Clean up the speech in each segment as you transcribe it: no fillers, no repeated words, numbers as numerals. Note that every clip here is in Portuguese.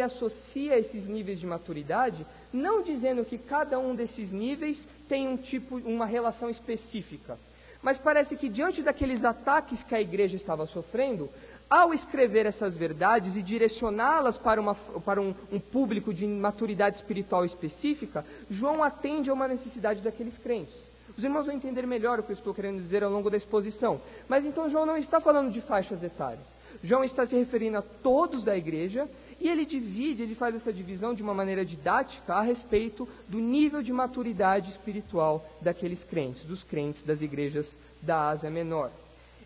associa esses níveis de maturidade, não dizendo que cada um desses níveis tem uma relação específica, mas parece que diante daqueles ataques que a igreja estava sofrendo, ao escrever essas verdades e direcioná-las para um público de maturidade espiritual específica, João atende a uma necessidade daqueles crentes. Os irmãos vão entender melhor o que eu estou querendo dizer ao longo da exposição, mas então João não está falando de faixas etárias. João está se referindo a todos da igreja, e ele faz essa divisão de uma maneira didática a respeito do nível de maturidade espiritual daqueles crentes, dos crentes das igrejas da Ásia Menor.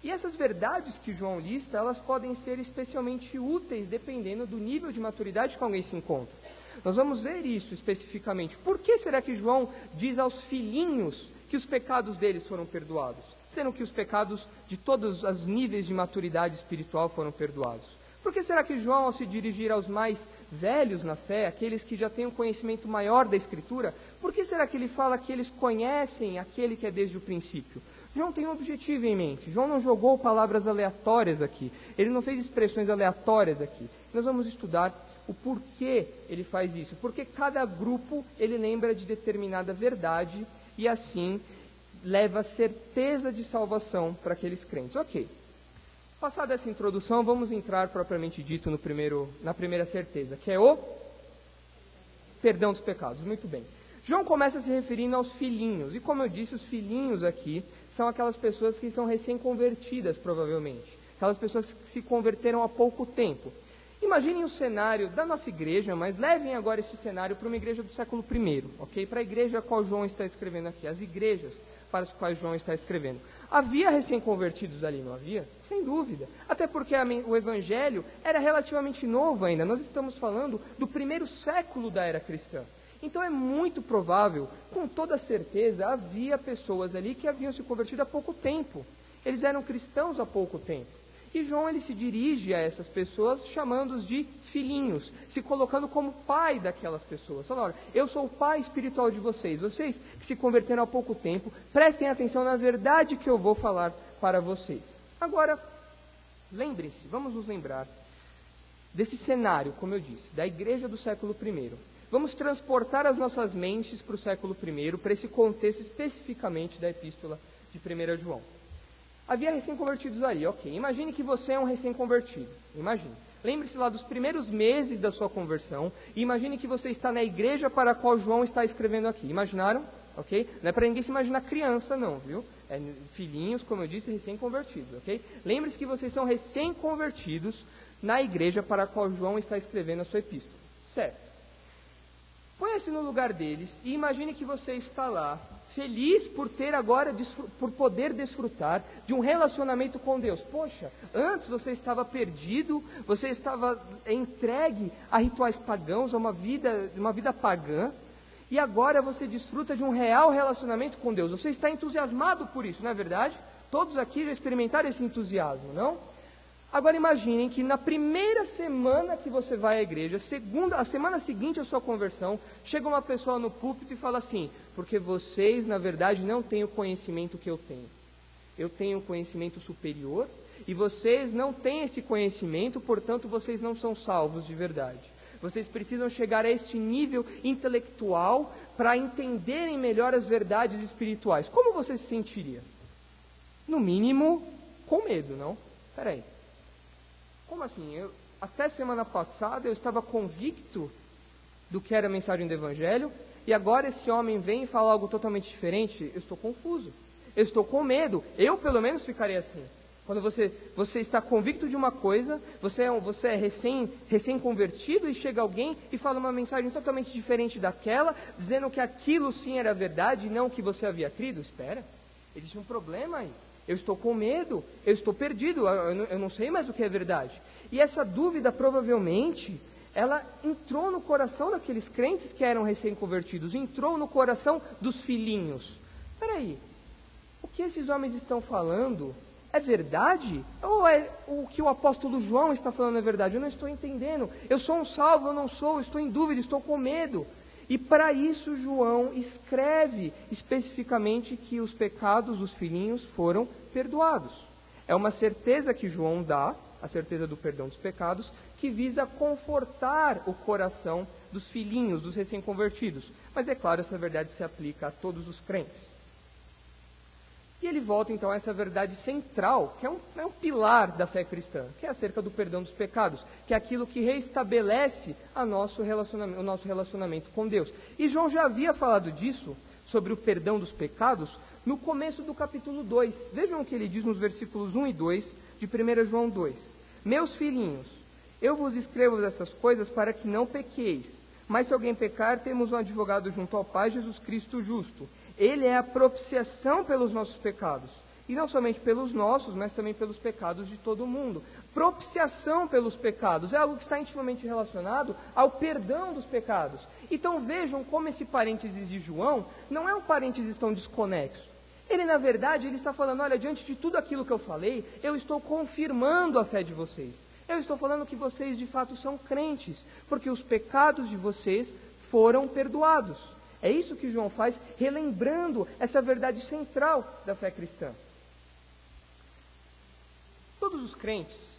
E essas verdades que João lista, elas podem ser especialmente úteis dependendo do nível de maturidade que alguém se encontra. Nós vamos ver isso especificamente. Por que será que João diz aos filhinhos que os pecados deles foram perdoados, sendo que os pecados de todos os níveis de maturidade espiritual foram perdoados? Por que será que João, ao se dirigir aos mais velhos na fé, aqueles que já têm um conhecimento maior da Escritura, por que será que ele fala que eles conhecem aquele que é desde o princípio? João tem um objetivo em mente. João não jogou palavras aleatórias aqui. Ele não fez expressões aleatórias aqui. Nós vamos estudar o porquê ele faz isso. Porque cada grupo ele lembra de determinada verdade e assim leva certeza de salvação para aqueles crentes. Ok. Passada essa introdução, vamos entrar propriamente dito na primeira certeza, que é o perdão dos pecados. Muito bem. João começa se referindo aos filhinhos, e como eu disse, os filhinhos aqui são aquelas pessoas que são recém-convertidas, provavelmente. Aquelas pessoas que se converteram há pouco tempo. Imaginem o cenário da nossa igreja, mas levem agora esse cenário para uma igreja do século I, ok? Para a igreja a qual João está escrevendo aqui, as igrejas para as quais João está escrevendo. Havia recém-convertidos ali, não havia? Sem dúvida. Até porque o evangelho era relativamente novo ainda. Nós estamos falando do primeiro século da era cristã. Então é muito provável, com toda certeza, havia pessoas ali que haviam se convertido há pouco tempo. Eles eram cristãos há pouco tempo. E João ele se dirige a essas pessoas chamando-os de filhinhos, se colocando como pai daquelas pessoas. Falando, olha, eu sou o pai espiritual de vocês que se converteram há pouco tempo, prestem atenção na verdade que eu vou falar para vocês. Agora, lembrem-se, vamos nos lembrar desse cenário, como eu disse, da igreja do século I. Vamos transportar as nossas mentes para o século I, para esse contexto especificamente da epístola de 1 João. Havia recém-convertidos ali, ok. Imagine que você é um recém-convertido. Imagine. Lembre-se lá dos primeiros meses da sua conversão e imagine que você está na igreja para a qual João está escrevendo aqui. Imaginaram? Ok? Não é para ninguém se imaginar criança, não, viu? É filhinhos, como eu disse, recém-convertidos, ok? Lembre-se que vocês são recém-convertidos na igreja para a qual João está escrevendo a sua epístola. Certo. Põe-se no lugar deles e imagine que você está lá, feliz por ter agora, por poder desfrutar de um relacionamento com Deus. Poxa, antes você estava perdido, você estava entregue a rituais pagãos, a uma vida pagã, e agora você desfruta de um real relacionamento com Deus. Você está entusiasmado por isso, não é verdade? Todos aqui já experimentaram esse entusiasmo, não? Agora imaginem que na primeira semana que você vai à igreja, a semana seguinte à sua conversão, chega uma pessoa no púlpito e fala assim, porque vocês na verdade não têm o conhecimento que eu tenho. Eu tenho um conhecimento superior e vocês não têm esse conhecimento, portanto vocês não são salvos de verdade. Vocês precisam chegar a este nível intelectual para entenderem melhor as verdades espirituais. Como você se sentiria? No mínimo, com medo, não? Peraí. Como assim? Até semana passada eu estava convicto do que era a mensagem do Evangelho, e agora esse homem vem e fala algo totalmente diferente. Eu estou confuso, eu estou com medo. Eu pelo menos ficaria assim. Quando você está convicto de uma coisa, você é recém-convertido e chega alguém e fala uma mensagem totalmente diferente daquela, dizendo que aquilo sim era verdade e não que você havia crido. Espera, existe um problema aí. Eu estou com medo, eu estou perdido, eu não sei mais o que é verdade. E essa dúvida provavelmente, ela entrou no coração daqueles crentes que eram recém-convertidos, entrou no coração dos filhinhos. Espera aí, o que esses homens estão falando é verdade? Ou é o que o apóstolo João está falando é verdade? Eu não estou entendendo, eu sou um salvo, eu não sou, eu estou em dúvida, estou com medo. E para isso João escreve especificamente que os pecados dos filhinhos foram perdoados. É uma certeza que João dá, a certeza do perdão dos pecados, que visa confortar o coração dos filhinhos, dos recém-convertidos. Mas é claro, essa verdade se aplica a todos os crentes. E ele volta então a essa verdade central, que é um pilar da fé cristã, que é acerca do perdão dos pecados, que é aquilo que reestabelece o nosso relacionamento com Deus. E João já havia falado disso, sobre o perdão dos pecados, no começo do capítulo 2. Vejam o que ele diz nos versículos 1 e 2 de 1 João 2. Meus filhinhos, eu vos escrevo estas coisas para que não pequeis. Mas se alguém pecar, temos um advogado junto ao Pai, Jesus Cristo justo. Ele é a propiciação pelos nossos pecados. E não somente pelos nossos, mas também pelos pecados de todo mundo. Propiciação pelos pecados é algo que está intimamente relacionado ao perdão dos pecados. Então vejam como esse parênteses de João não é um parênteses tão desconexo. Ele, na verdade, ele está falando, olha, diante de tudo aquilo que eu falei, eu estou confirmando a fé de vocês. Eu estou falando que vocês, de fato, são crentes, porque os pecados de vocês foram perdoados. É isso que João faz, relembrando essa verdade central da fé cristã. Todos os crentes,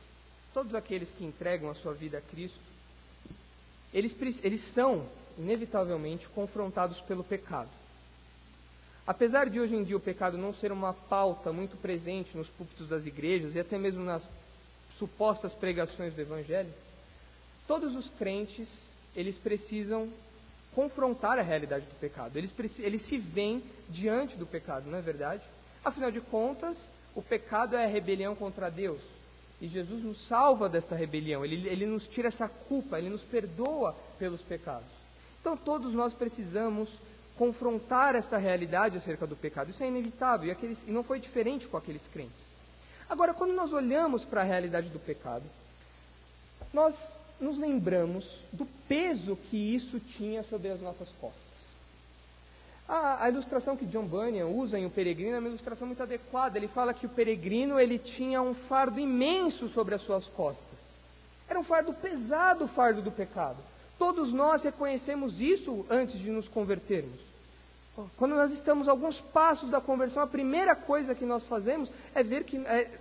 todos aqueles que entregam a sua vida a Cristo, eles são, inevitavelmente, confrontados pelo pecado. Apesar de hoje em dia o pecado não ser uma pauta muito presente nos púlpitos das igrejas e até mesmo nas supostas pregações do Evangelho, todos os crentes, eles precisam confrontar a realidade do pecado. Eles se veem diante do pecado, não é verdade? Afinal de contas, o pecado é a rebelião contra Deus. E Jesus nos salva desta rebelião. Ele nos tira essa culpa, Ele nos perdoa pelos pecados. Então todos nós precisamos confrontar essa realidade acerca do pecado. Isso é inevitável e não foi diferente com aqueles crentes. Agora, quando nós olhamos para a realidade do pecado, nós nos lembramos do peso que isso tinha sobre as nossas costas. A ilustração que John Bunyan usa em O Peregrino é uma ilustração muito adequada. Ele fala que o peregrino ele tinha um fardo imenso sobre as suas costas. Era um fardo pesado, o fardo do pecado. Todos nós reconhecemos isso antes de nos convertermos. Quando nós estamos a alguns passos da conversão, a primeira coisa que nós fazemos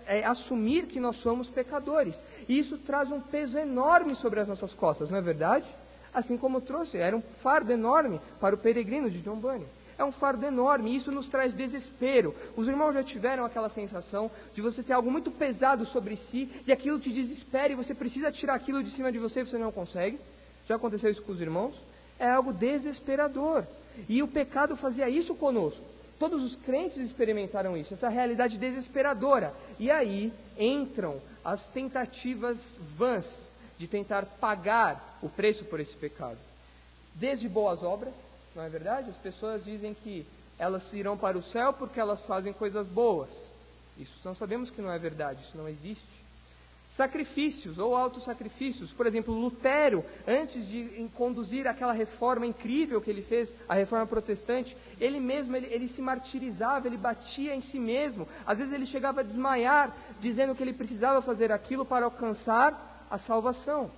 é assumir que nós somos pecadores. E isso traz um peso enorme sobre as nossas costas, não é verdade? Assim como trouxe, era um fardo enorme para o peregrino de John Bunyan. É um fardo enorme e isso nos traz desespero. Os irmãos já tiveram aquela sensação de você ter algo muito pesado sobre si e aquilo te desespera e você precisa tirar aquilo de cima de você e você não consegue? Já aconteceu isso com os irmãos? É algo desesperador. E o pecado fazia isso conosco. Todos os crentes experimentaram isso, essa realidade desesperadora. E aí entram as tentativas vãs de tentar pagar o preço por esse pecado. Desde boas obras, não é verdade? As pessoas dizem que elas irão para o céu porque elas fazem coisas boas. Isso nós sabemos que não é verdade, isso não existe. Sacrifícios ou autossacrifícios. Por exemplo, Lutero, antes de conduzir aquela reforma incrível que ele fez, a reforma protestante, ele mesmo, ele se martirizava, ele batia em si mesmo. Às vezes ele chegava a desmaiar, dizendo que ele precisava fazer aquilo para alcançar a salvação.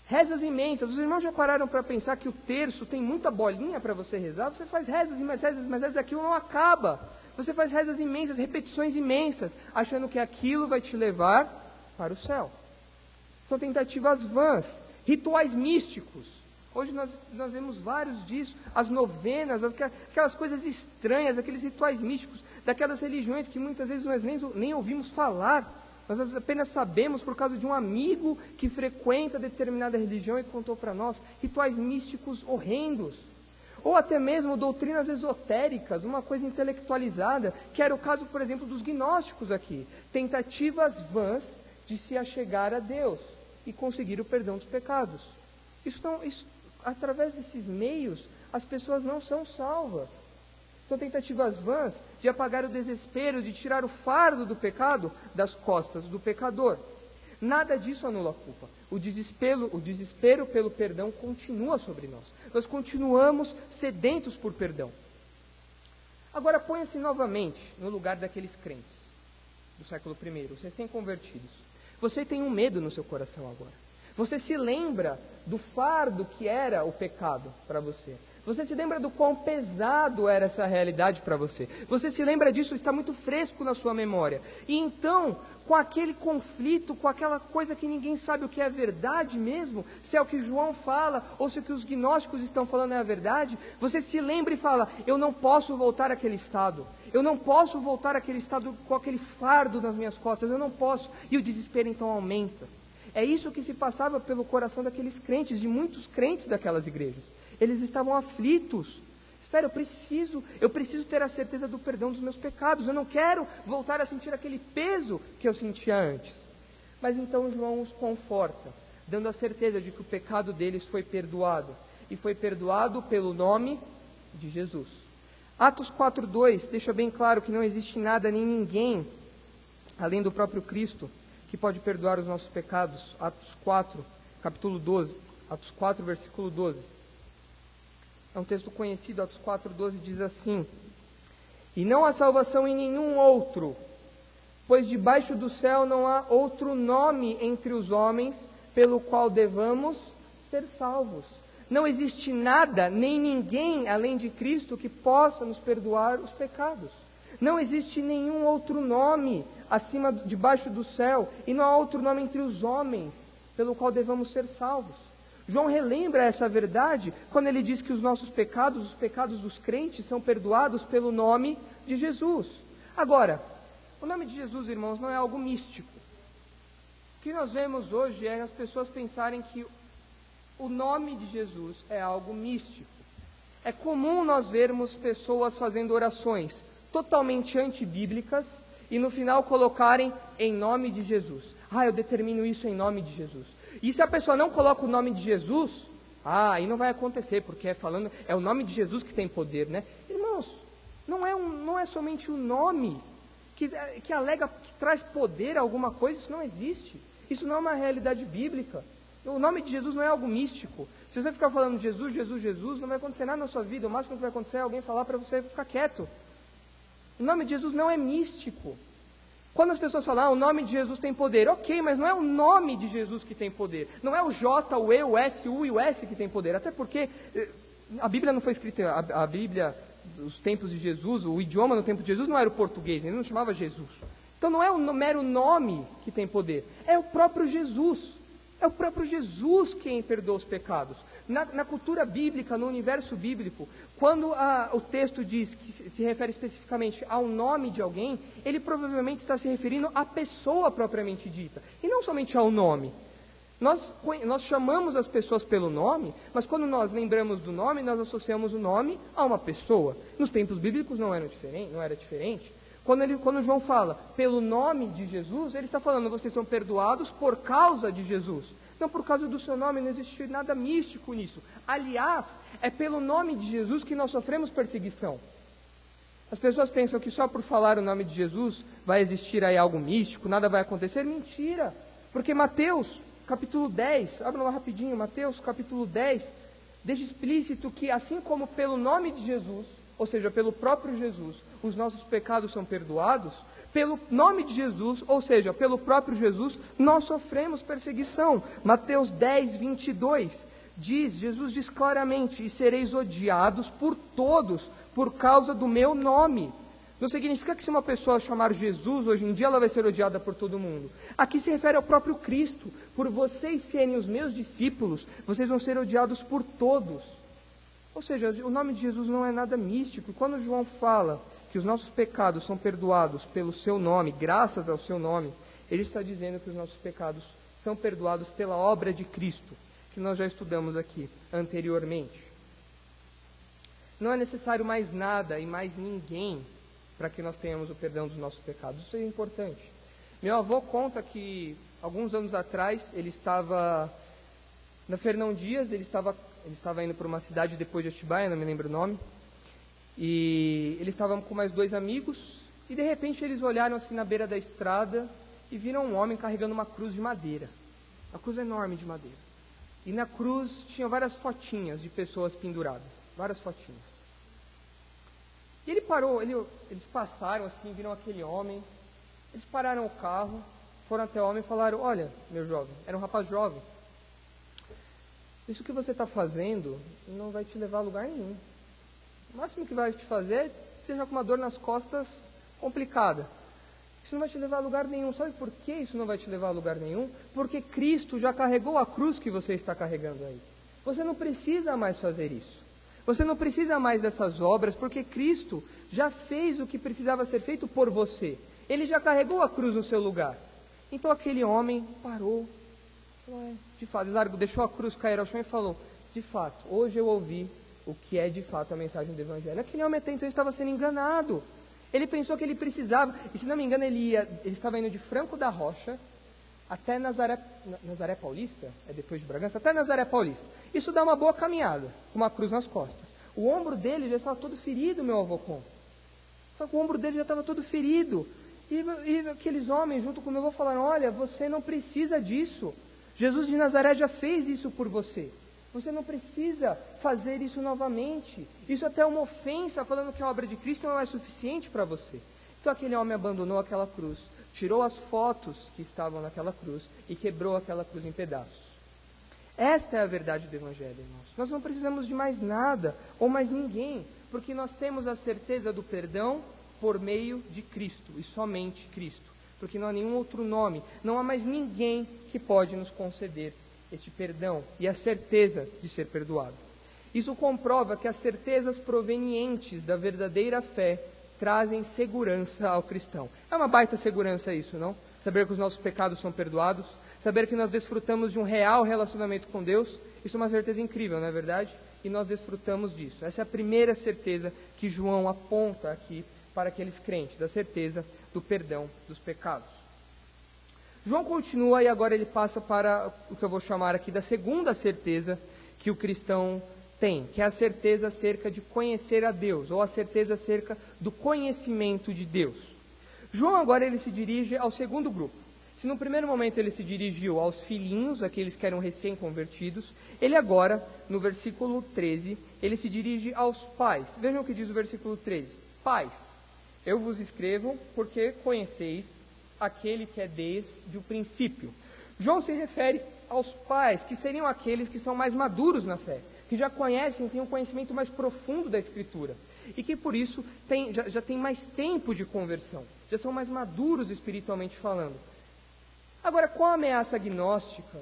Rezas imensas. Os irmãos já pararam para pensar que o terço tem muita bolinha para você rezar? Você faz rezas e mais rezas, mas rezas, aquilo não acaba. Você faz rezas imensas, repetições imensas, achando que aquilo vai te levar para o céu. São tentativas vãs, rituais místicos. Hoje nós vemos vários disso, as novenas, aquelas coisas estranhas, aqueles rituais místicos, daquelas religiões que muitas vezes nós nem ouvimos falar. Nós apenas sabemos por causa de um amigo que frequenta determinada religião e contou para nós. Rituais místicos horrendos. Ou até mesmo doutrinas esotéricas, uma coisa intelectualizada, que era o caso, por exemplo, dos gnósticos aqui. Tentativas vãs de se achegar a Deus e conseguir o perdão dos pecados. Através desses meios, as pessoas não são salvas. São tentativas vãs de apagar o desespero, de tirar o fardo do pecado das costas do pecador. Nada disso anula a culpa. O desespero pelo perdão continua sobre nós. Nós continuamos sedentos por perdão. Agora ponha-se novamente no lugar daqueles crentes do século I, os recém-convertidos. Você tem um medo no seu coração agora. Você se lembra do fardo que era o pecado para você. Você se lembra do quão pesado era essa realidade para você. Você se lembra disso, está muito fresco na sua memória. E então, com aquele conflito, com aquela coisa que ninguém sabe o que é verdade mesmo, se é o que João fala, ou se o que os gnósticos estão falando é a verdade, você se lembra e fala, eu não posso voltar àquele estado, eu não posso voltar àquele estado com aquele fardo nas minhas costas, eu não posso, e o desespero então aumenta. É isso que se passava pelo coração daqueles crentes, de muitos crentes daquelas igrejas. Eles estavam aflitos. Espera, eu preciso ter a certeza do perdão dos meus pecados. Eu não quero voltar a sentir aquele peso que eu sentia antes. Mas então João os conforta, dando a certeza de que o pecado deles foi perdoado. E foi perdoado pelo nome de Jesus. Atos 4:2 deixa bem claro que não existe nada nem ninguém, além do próprio Cristo, que pode perdoar os nossos pecados. Atos 4, capítulo 12. Atos 4, versículo 12. É um texto conhecido, Atos 4:12 diz assim: E não há salvação em nenhum outro, pois debaixo do céu não há outro nome entre os homens pelo qual devamos ser salvos. Não existe nada, nem ninguém além de Cristo que possa nos perdoar os pecados. Não existe nenhum outro nome debaixo do céu, e não há outro nome entre os homens pelo qual devamos ser salvos. João relembra essa verdade quando ele diz que os nossos pecados, os pecados dos crentes, são perdoados pelo nome de Jesus. Agora, o nome de Jesus, irmãos, não é algo místico. O que nós vemos hoje é as pessoas pensarem que o nome de Jesus é algo místico. É comum nós vermos pessoas fazendo orações totalmente antibíblicas e no final colocarem em nome de Jesus. Eu determino isso em nome de Jesus. E se a pessoa não coloca o nome de Jesus, aí não vai acontecer, porque é o nome de Jesus que tem poder, né? Irmãos, não é somente o nome que alega, que traz poder a alguma coisa, isso não existe. Isso não é uma realidade bíblica. O nome de Jesus não é algo místico. Se você ficar falando Jesus, Jesus, Jesus, não vai acontecer nada na sua vida. O máximo que vai acontecer é alguém falar para você ficar quieto. O nome de Jesus não é místico. Quando as pessoas falam, o nome de Jesus tem poder, ok, mas não é o nome de Jesus que tem poder, não é o J, o E, o S, o U e o S que tem poder, até porque a Bíblia não foi escrita, a Bíblia, os tempos de Jesus, o idioma no tempo de Jesus não era o português, ele não chamava Jesus. Então não é o mero nome que tem poder, é o próprio Jesus. É o próprio Jesus quem perdoa os pecados. Na cultura bíblica, no universo bíblico, quando o texto diz que se refere especificamente ao nome de alguém, ele provavelmente está se referindo à pessoa propriamente dita, e não somente ao nome. Nós chamamos as pessoas pelo nome, mas quando nós lembramos do nome, nós associamos o nome a uma pessoa. Nos tempos bíblicos não era diferente. Quando João fala pelo nome de Jesus, ele está falando, vocês são perdoados por causa de Jesus. Não por causa do seu nome, não existe nada místico nisso. Aliás, é pelo nome de Jesus que nós sofremos perseguição. As pessoas pensam que só por falar o nome de Jesus vai existir aí algo místico, nada vai acontecer. Mentira! Porque Mateus, capítulo 10, abram lá rapidinho, Mateus, capítulo 10, deixa explícito que assim como pelo nome de Jesus, ou seja, pelo próprio Jesus, os nossos pecados são perdoados, pelo nome de Jesus, ou seja, pelo próprio Jesus, nós sofremos perseguição. Mateus 10, 22, Jesus diz claramente, e sereis odiados por todos, por causa do meu nome. Não significa que se uma pessoa chamar Jesus, hoje em dia ela vai ser odiada por todo mundo. Aqui se refere ao próprio Cristo. Por vocês serem os meus discípulos, vocês vão ser odiados por todos. Ou seja, o nome de Jesus não é nada místico. Quando João fala que os nossos pecados são perdoados pelo seu nome, graças ao seu nome, ele está dizendo que os nossos pecados são perdoados pela obra de Cristo, que nós já estudamos aqui anteriormente. Não é necessário mais nada e mais ninguém para que nós tenhamos o perdão dos nossos pecados. Isso é importante. Meu avô conta que alguns anos atrás ele estava na Fernão Dias, ele estava indo para uma cidade depois de Atibaia, não me lembro o nome, e eles estavam com mais 2 amigos, e de repente eles olharam assim na beira da estrada e viram um homem carregando uma cruz de madeira, uma cruz enorme de madeira, e na cruz tinha várias fotinhas de pessoas penduradas, várias fotinhas. E ele parou, eles passaram assim, viram aquele homem, eles pararam o carro, foram até o homem e falaram, olha, meu jovem, era um rapaz jovem, isso que você está fazendo não vai te levar a lugar nenhum. O máximo que vai te fazer é você já com uma dor nas costas complicada. Isso não vai te levar a lugar nenhum. Sabe por que isso não vai te levar a lugar nenhum? Porque Cristo já carregou a cruz que você está carregando aí. Você não precisa mais fazer isso. Você não precisa mais dessas obras, porque Cristo já fez o que precisava ser feito por você. Ele já carregou a cruz no seu lugar. Então aquele homem parou, falou, de fato, deixou a cruz cair ao chão e falou, de fato, hoje eu ouvi o que é de fato a mensagem do Evangelho. Aquele homem até então estava sendo enganado. Ele pensou que ele precisava, e se não me engano ele estava indo de Franco da Rocha até Nazaré Paulista, é depois de Bragança, até Nazaré Paulista. Isso dá uma boa caminhada, com uma cruz nas costas. O ombro dele já estava todo ferido, meu avô conta. Só que o ombro dele já estava todo ferido. E aqueles homens junto com o meu avô falaram, olha, você não precisa disso. Jesus de Nazaré já fez isso por você. Você não precisa fazer isso novamente. Isso até é uma ofensa, falando que a obra de Cristo não é suficiente para você. Então aquele homem abandonou aquela cruz, tirou as fotos que estavam naquela cruz e quebrou aquela cruz em pedaços. Esta é a verdade do Evangelho, irmãos. Nós não precisamos de mais nada ou mais ninguém, porque nós temos a certeza do perdão por meio de Cristo e somente Cristo. Porque não há nenhum outro nome, não há mais ninguém que pode nos conceder este perdão e a certeza de ser perdoado. Isso comprova que as certezas provenientes da verdadeira fé trazem segurança ao cristão. É uma baita segurança isso, não? Saber que os nossos pecados são perdoados, saber que nós desfrutamos de um real relacionamento com Deus, isso é uma certeza incrível, não é verdade? E nós desfrutamos disso. Essa é a primeira certeza que João aponta aqui para aqueles crentes, a certeza do perdão dos pecados. João continua e agora ele passa para o que eu vou chamar aqui da segunda certeza que o cristão tem, que é a certeza acerca de conhecer a Deus, ou a certeza acerca do conhecimento de Deus. João agora ele se dirige ao segundo grupo. Se no primeiro momento ele se dirigiu aos filhinhos, aqueles que eram recém-convertidos, ele agora, no versículo 13, ele se dirige aos pais. Vejam o que diz o versículo 13. Pais, eu vos escrevo porque conheceis aquele que é desde o princípio. João se refere aos pais, que seriam aqueles que são mais maduros na fé, que já conhecem, têm um conhecimento mais profundo da Escritura, e que por isso já têm mais tempo de conversão, já são mais maduros espiritualmente falando. Agora, com a ameaça gnóstica,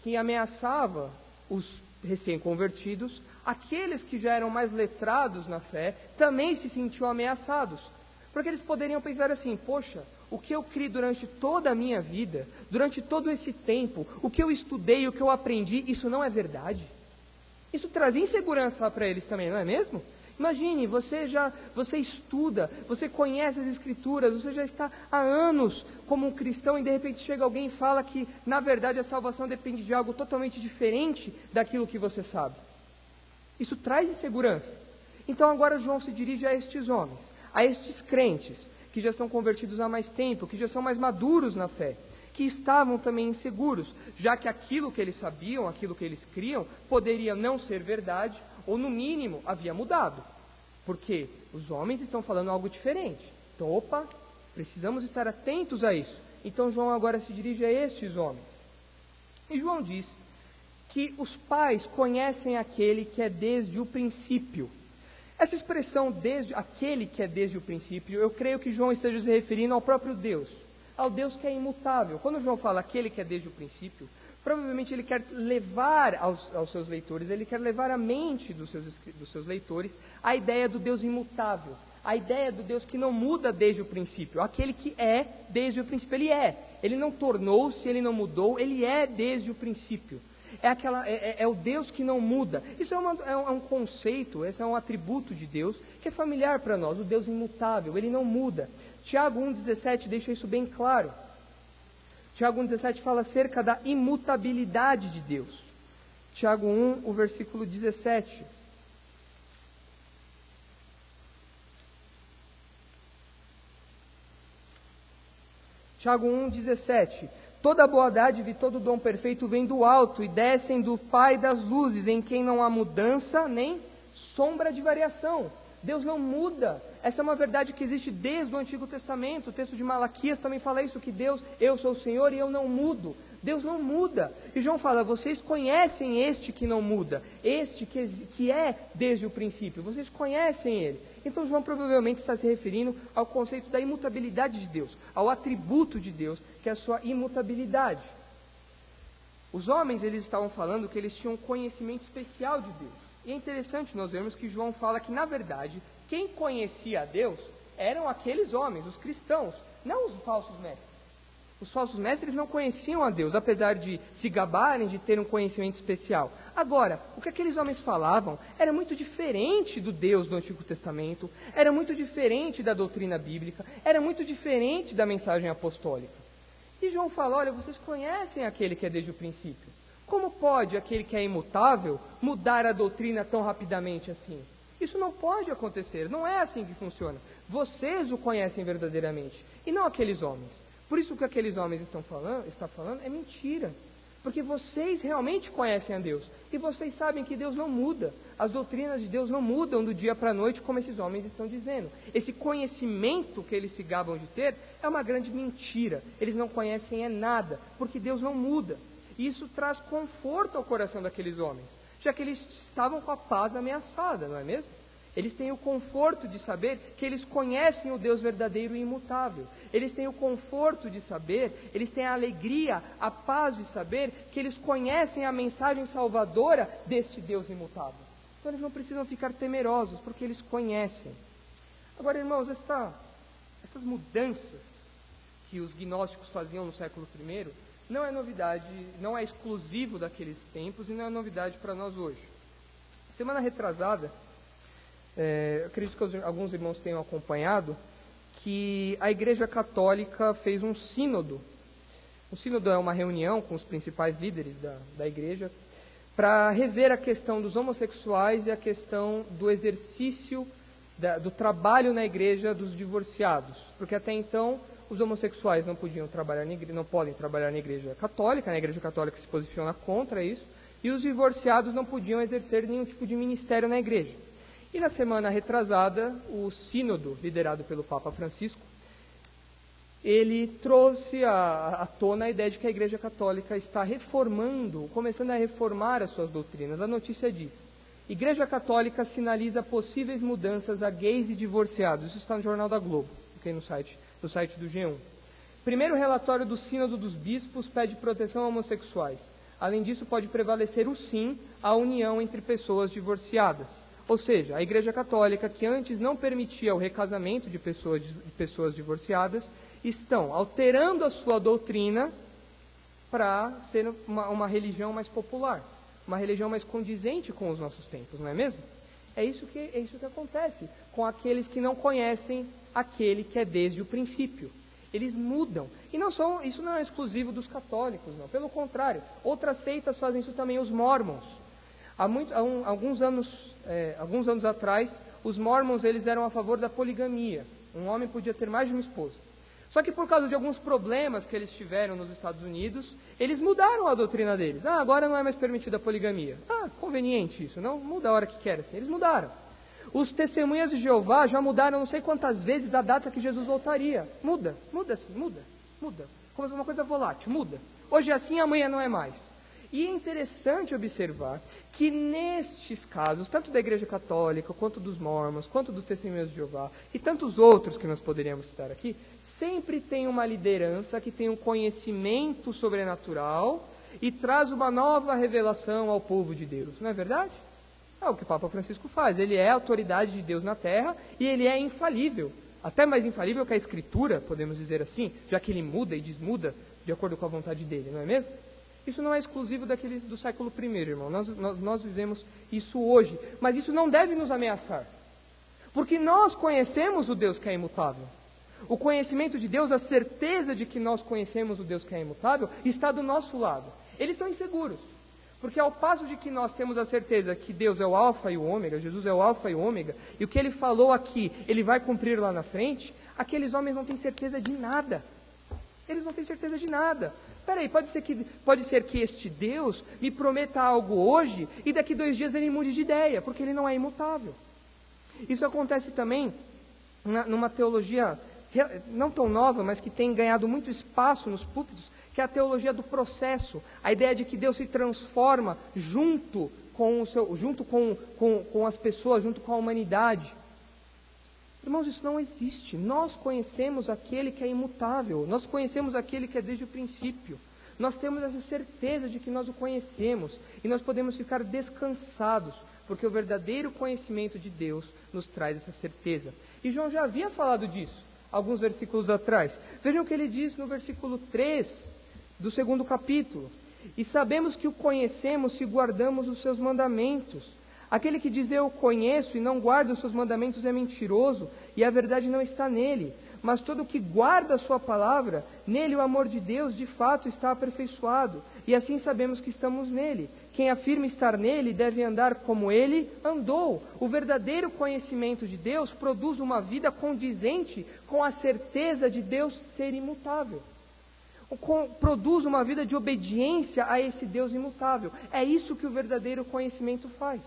que ameaçava os recém-convertidos, aqueles que já eram mais letrados na fé, também se sentiam ameaçados, porque eles poderiam pensar assim, poxa, o que eu criei durante toda a minha vida, durante todo esse tempo, o que eu estudei, o que eu aprendi, isso não é verdade? Isso trazia insegurança para eles também, não é mesmo? Imagine, você estuda, você conhece as Escrituras, você já está há anos como um cristão e de repente chega alguém e fala que na verdade a salvação depende de algo totalmente diferente daquilo que você sabe. Isso traz insegurança. Então agora João se dirige a estes homens, a estes crentes, que já são convertidos há mais tempo, que já são mais maduros na fé, que estavam também inseguros, já que aquilo que eles sabiam, aquilo que eles criam, poderia não ser verdade, ou no mínimo havia mudado, porque os homens estão falando algo diferente. Então, opa, precisamos estar atentos a isso. Então João agora se dirige a estes homens. E João diz que os pais conhecem aquele que é desde o princípio. Essa expressão, desde aquele que é desde o princípio, eu creio que João esteja se referindo ao próprio Deus, ao Deus que é imutável. Quando João fala aquele que é desde o princípio, provavelmente ele quer levar aos seus leitores, ele quer levar à mente dos seus leitores a ideia do Deus imutável, a ideia do Deus que não muda desde o princípio, aquele que é desde o princípio. Ele não tornou-se, ele não mudou, ele é desde o princípio. É o Deus que não muda. Isso é um conceito, esse é um atributo de Deus que é familiar para nós, o Deus imutável, ele não muda. Tiago 1,17 deixa isso bem claro. Tiago 1,17 fala acerca da imutabilidade de Deus. Tiago 1, o versículo 17. Tiago 1,17. Toda boa dádiva e todo dom perfeito vem do alto e descem do Pai das luzes, em quem não há mudança nem sombra de variação. Deus não muda. Essa é uma verdade que existe desde o Antigo Testamento. O texto de Malaquias também fala isso, que Deus, eu sou o Senhor e eu não mudo. Deus não muda. E João fala, vocês conhecem este que não muda, este que é desde o princípio, vocês conhecem ele. Então João provavelmente está se referindo ao conceito da imutabilidade de Deus, ao atributo de Deus, que é a sua imutabilidade. Os homens, eles estavam falando que eles tinham um conhecimento especial de Deus. E é interessante nós vermos que João fala que, na verdade, quem conhecia a Deus eram aqueles homens, os cristãos, não os falsos mestres. Os falsos mestres não conheciam a Deus, apesar de se gabarem de ter um conhecimento especial. Agora, o que aqueles homens falavam era muito diferente do Deus do Antigo Testamento, era muito diferente da doutrina bíblica, era muito diferente da mensagem apostólica. E João fala, olha, vocês conhecem aquele que é desde o princípio. Como pode aquele que é imutável mudar a doutrina tão rapidamente assim? Isso não pode acontecer, não é assim que funciona. Vocês o conhecem verdadeiramente, e não aqueles homens. Por isso o que aqueles homens estão falando é mentira. Porque vocês realmente conhecem a Deus. E vocês sabem que Deus não muda. As doutrinas de Deus não mudam do dia para a noite, como esses homens estão dizendo. Esse conhecimento que eles se gabam de ter é uma grande mentira. Eles não conhecem nada, porque Deus não muda. E isso traz conforto ao coração daqueles homens, já que eles estavam com a paz ameaçada, não é mesmo? Eles têm o conforto de saber que eles conhecem o Deus verdadeiro e imutável. Eles têm o conforto de saber, eles têm a alegria, a paz de saber que eles conhecem a mensagem salvadora deste Deus imutável. Então eles não precisam ficar temerosos, porque eles conhecem. Agora, irmãos, essas mudanças que os gnósticos faziam no século I, não é novidade, não é exclusivo daqueles tempos e não é novidade para nós hoje. Semana retrasada, acredito que alguns irmãos tenham acompanhado, que a Igreja Católica fez um sínodo. O sínodo é uma reunião com os principais líderes da Igreja, para rever a questão dos homossexuais e a questão do exercício, do trabalho na Igreja dos divorciados. Porque até então, os homossexuais não podem trabalhar na Igreja Católica, a Igreja Católica se posiciona contra isso, e os divorciados não podiam exercer nenhum tipo de ministério na Igreja. E na semana retrasada, o sínodo, liderado pelo Papa Francisco, ele trouxe à tona a ideia de que a Igreja Católica está começando a reformar as suas doutrinas. A notícia diz, Igreja Católica sinaliza possíveis mudanças a gays e divorciados. Isso está no Jornal da Globo, no site do G1. Primeiro relatório do Sínodo dos Bispos pede proteção a homossexuais. Além disso, pode prevalecer o sim à união entre pessoas divorciadas. Ou seja, a Igreja Católica, que antes não permitia o recasamento de pessoas divorciadas, estão alterando a sua doutrina para ser uma religião mais popular, uma religião mais condizente com os nossos tempos, não é mesmo? É isso que acontece com aqueles que não conhecem aquele que é desde o princípio. Eles mudam. E isso não é exclusivo dos católicos, não. Pelo contrário, outras seitas fazem isso também, os mormons. Alguns anos atrás, os mormons eles eram a favor da poligamia. Um homem podia ter mais de uma esposa. Só que por causa de alguns problemas que eles tiveram nos Estados Unidos, eles mudaram a doutrina deles. Agora não é mais permitida a poligamia. Conveniente isso, não muda a hora que quer, assim. Eles mudaram. Os testemunhas de Jeová já mudaram não sei quantas vezes a data que Jesus voltaria. Muda como uma coisa volátil, muda. Hoje é assim, amanhã não é mais. E é interessante observar que nestes casos, tanto da Igreja Católica, quanto dos mormons, quanto dos testemunhas de Jeová, e tantos outros que nós poderíamos citar aqui, sempre tem uma liderança que tem um conhecimento sobrenatural e traz uma nova revelação ao povo de Deus. Não é verdade? É o que o Papa Francisco faz. Ele é a autoridade de Deus na Terra e ele é infalível. Até mais infalível que a Escritura, podemos dizer assim, já que ele muda e desmuda de acordo com a vontade dele, não é mesmo? Isso não é exclusivo daqueles do século I, irmão. Nós vivemos isso hoje. Mas isso não deve nos ameaçar. Porque nós conhecemos o Deus que é imutável. O conhecimento de Deus, a certeza de que nós conhecemos o Deus que é imutável, está do nosso lado. Eles são inseguros. Porque ao passo de que nós temos a certeza que Deus é o alfa e o ômega, Jesus é o alfa e o ômega, e o que ele falou aqui, ele vai cumprir lá na frente, aqueles homens não têm certeza de nada. Eles não têm certeza de nada. Peraí, pode ser que este Deus me prometa algo hoje e daqui 2 dias ele mude de ideia, porque ele não é imutável. Isso acontece também numa teologia não tão nova, mas que tem ganhado muito espaço nos púlpitos, que é a teologia do processo, a ideia de que Deus se transforma junto com as pessoas, junto com a humanidade. Irmãos, isso não existe. Nós conhecemos aquele que é imutável, nós conhecemos aquele que é desde o princípio. Nós temos essa certeza de que nós o conhecemos e nós podemos ficar descansados, porque o verdadeiro conhecimento de Deus nos traz essa certeza. E João já havia falado disso alguns versículos atrás. Vejam o que ele diz no versículo 3 do 2º capítulo. E sabemos que o conhecemos se guardamos os seus mandamentos. Aquele que diz eu o conheço e não guarda os seus mandamentos é mentiroso, e a verdade não está nele. Mas todo que guarda a sua palavra, nele o amor de Deus de fato está aperfeiçoado. E assim sabemos que estamos nele. Quem afirma estar nele deve andar como ele andou. O verdadeiro conhecimento de Deus produz uma vida condizente com a certeza de Deus ser imutável. Produz uma vida de obediência a esse Deus imutável. É isso que o verdadeiro conhecimento faz.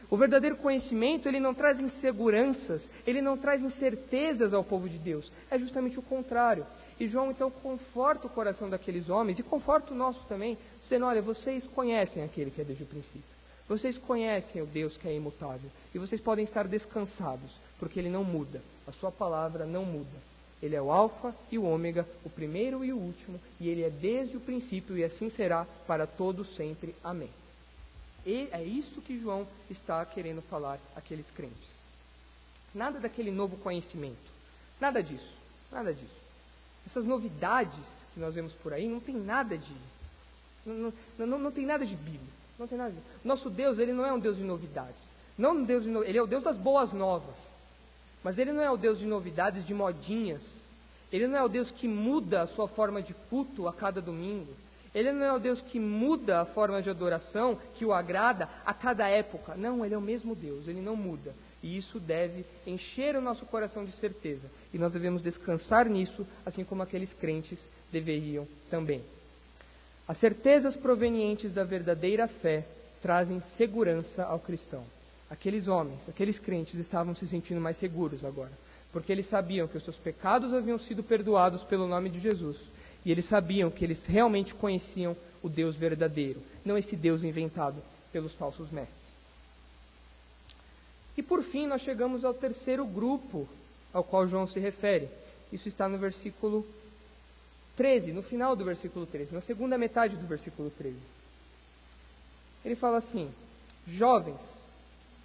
O verdadeiro conhecimento, ele não traz inseguranças, ele não traz incertezas ao povo de Deus. É justamente o contrário. E João então conforta o coração daqueles homens, e conforta o nosso também, dizendo, olha, vocês conhecem aquele que é desde o princípio. Vocês conhecem o Deus que é imutável. E vocês podem estar descansados, porque ele não muda. A sua palavra não muda. Ele é o alfa e o ômega, o primeiro e o último, e ele é desde o princípio, e assim será para todos sempre. Amém. E é isso que João está querendo falar àqueles crentes. Nada daquele novo conhecimento. Nada disso. Nada disso. Essas novidades que nós vemos por aí, não tem nada de... Não tem nada de Bíblia. Não tem nada de... Nosso Deus, ele não é um Deus de novidades. Ele é o Deus das boas novas. Mas ele não é o Deus de novidades, de modinhas. Ele não é o Deus que muda a sua forma de culto a cada domingo. Ele não é o Deus que muda a forma de adoração, que o agrada a cada época. Não, ele é o mesmo Deus, ele não muda. E isso deve encher o nosso coração de certeza. E nós devemos descansar nisso, assim como aqueles crentes deveriam também. As certezas provenientes da verdadeira fé trazem segurança ao cristão. Aqueles homens, aqueles crentes estavam se sentindo mais seguros agora, porque eles sabiam que os seus pecados haviam sido perdoados pelo nome de Jesus. E eles sabiam que eles realmente conheciam o Deus verdadeiro, não esse Deus inventado pelos falsos mestres. E por fim, nós chegamos ao terceiro grupo ao qual João se refere. Isso está no versículo 13, no final do versículo 13, na segunda metade do versículo 13. Ele fala assim, jovens,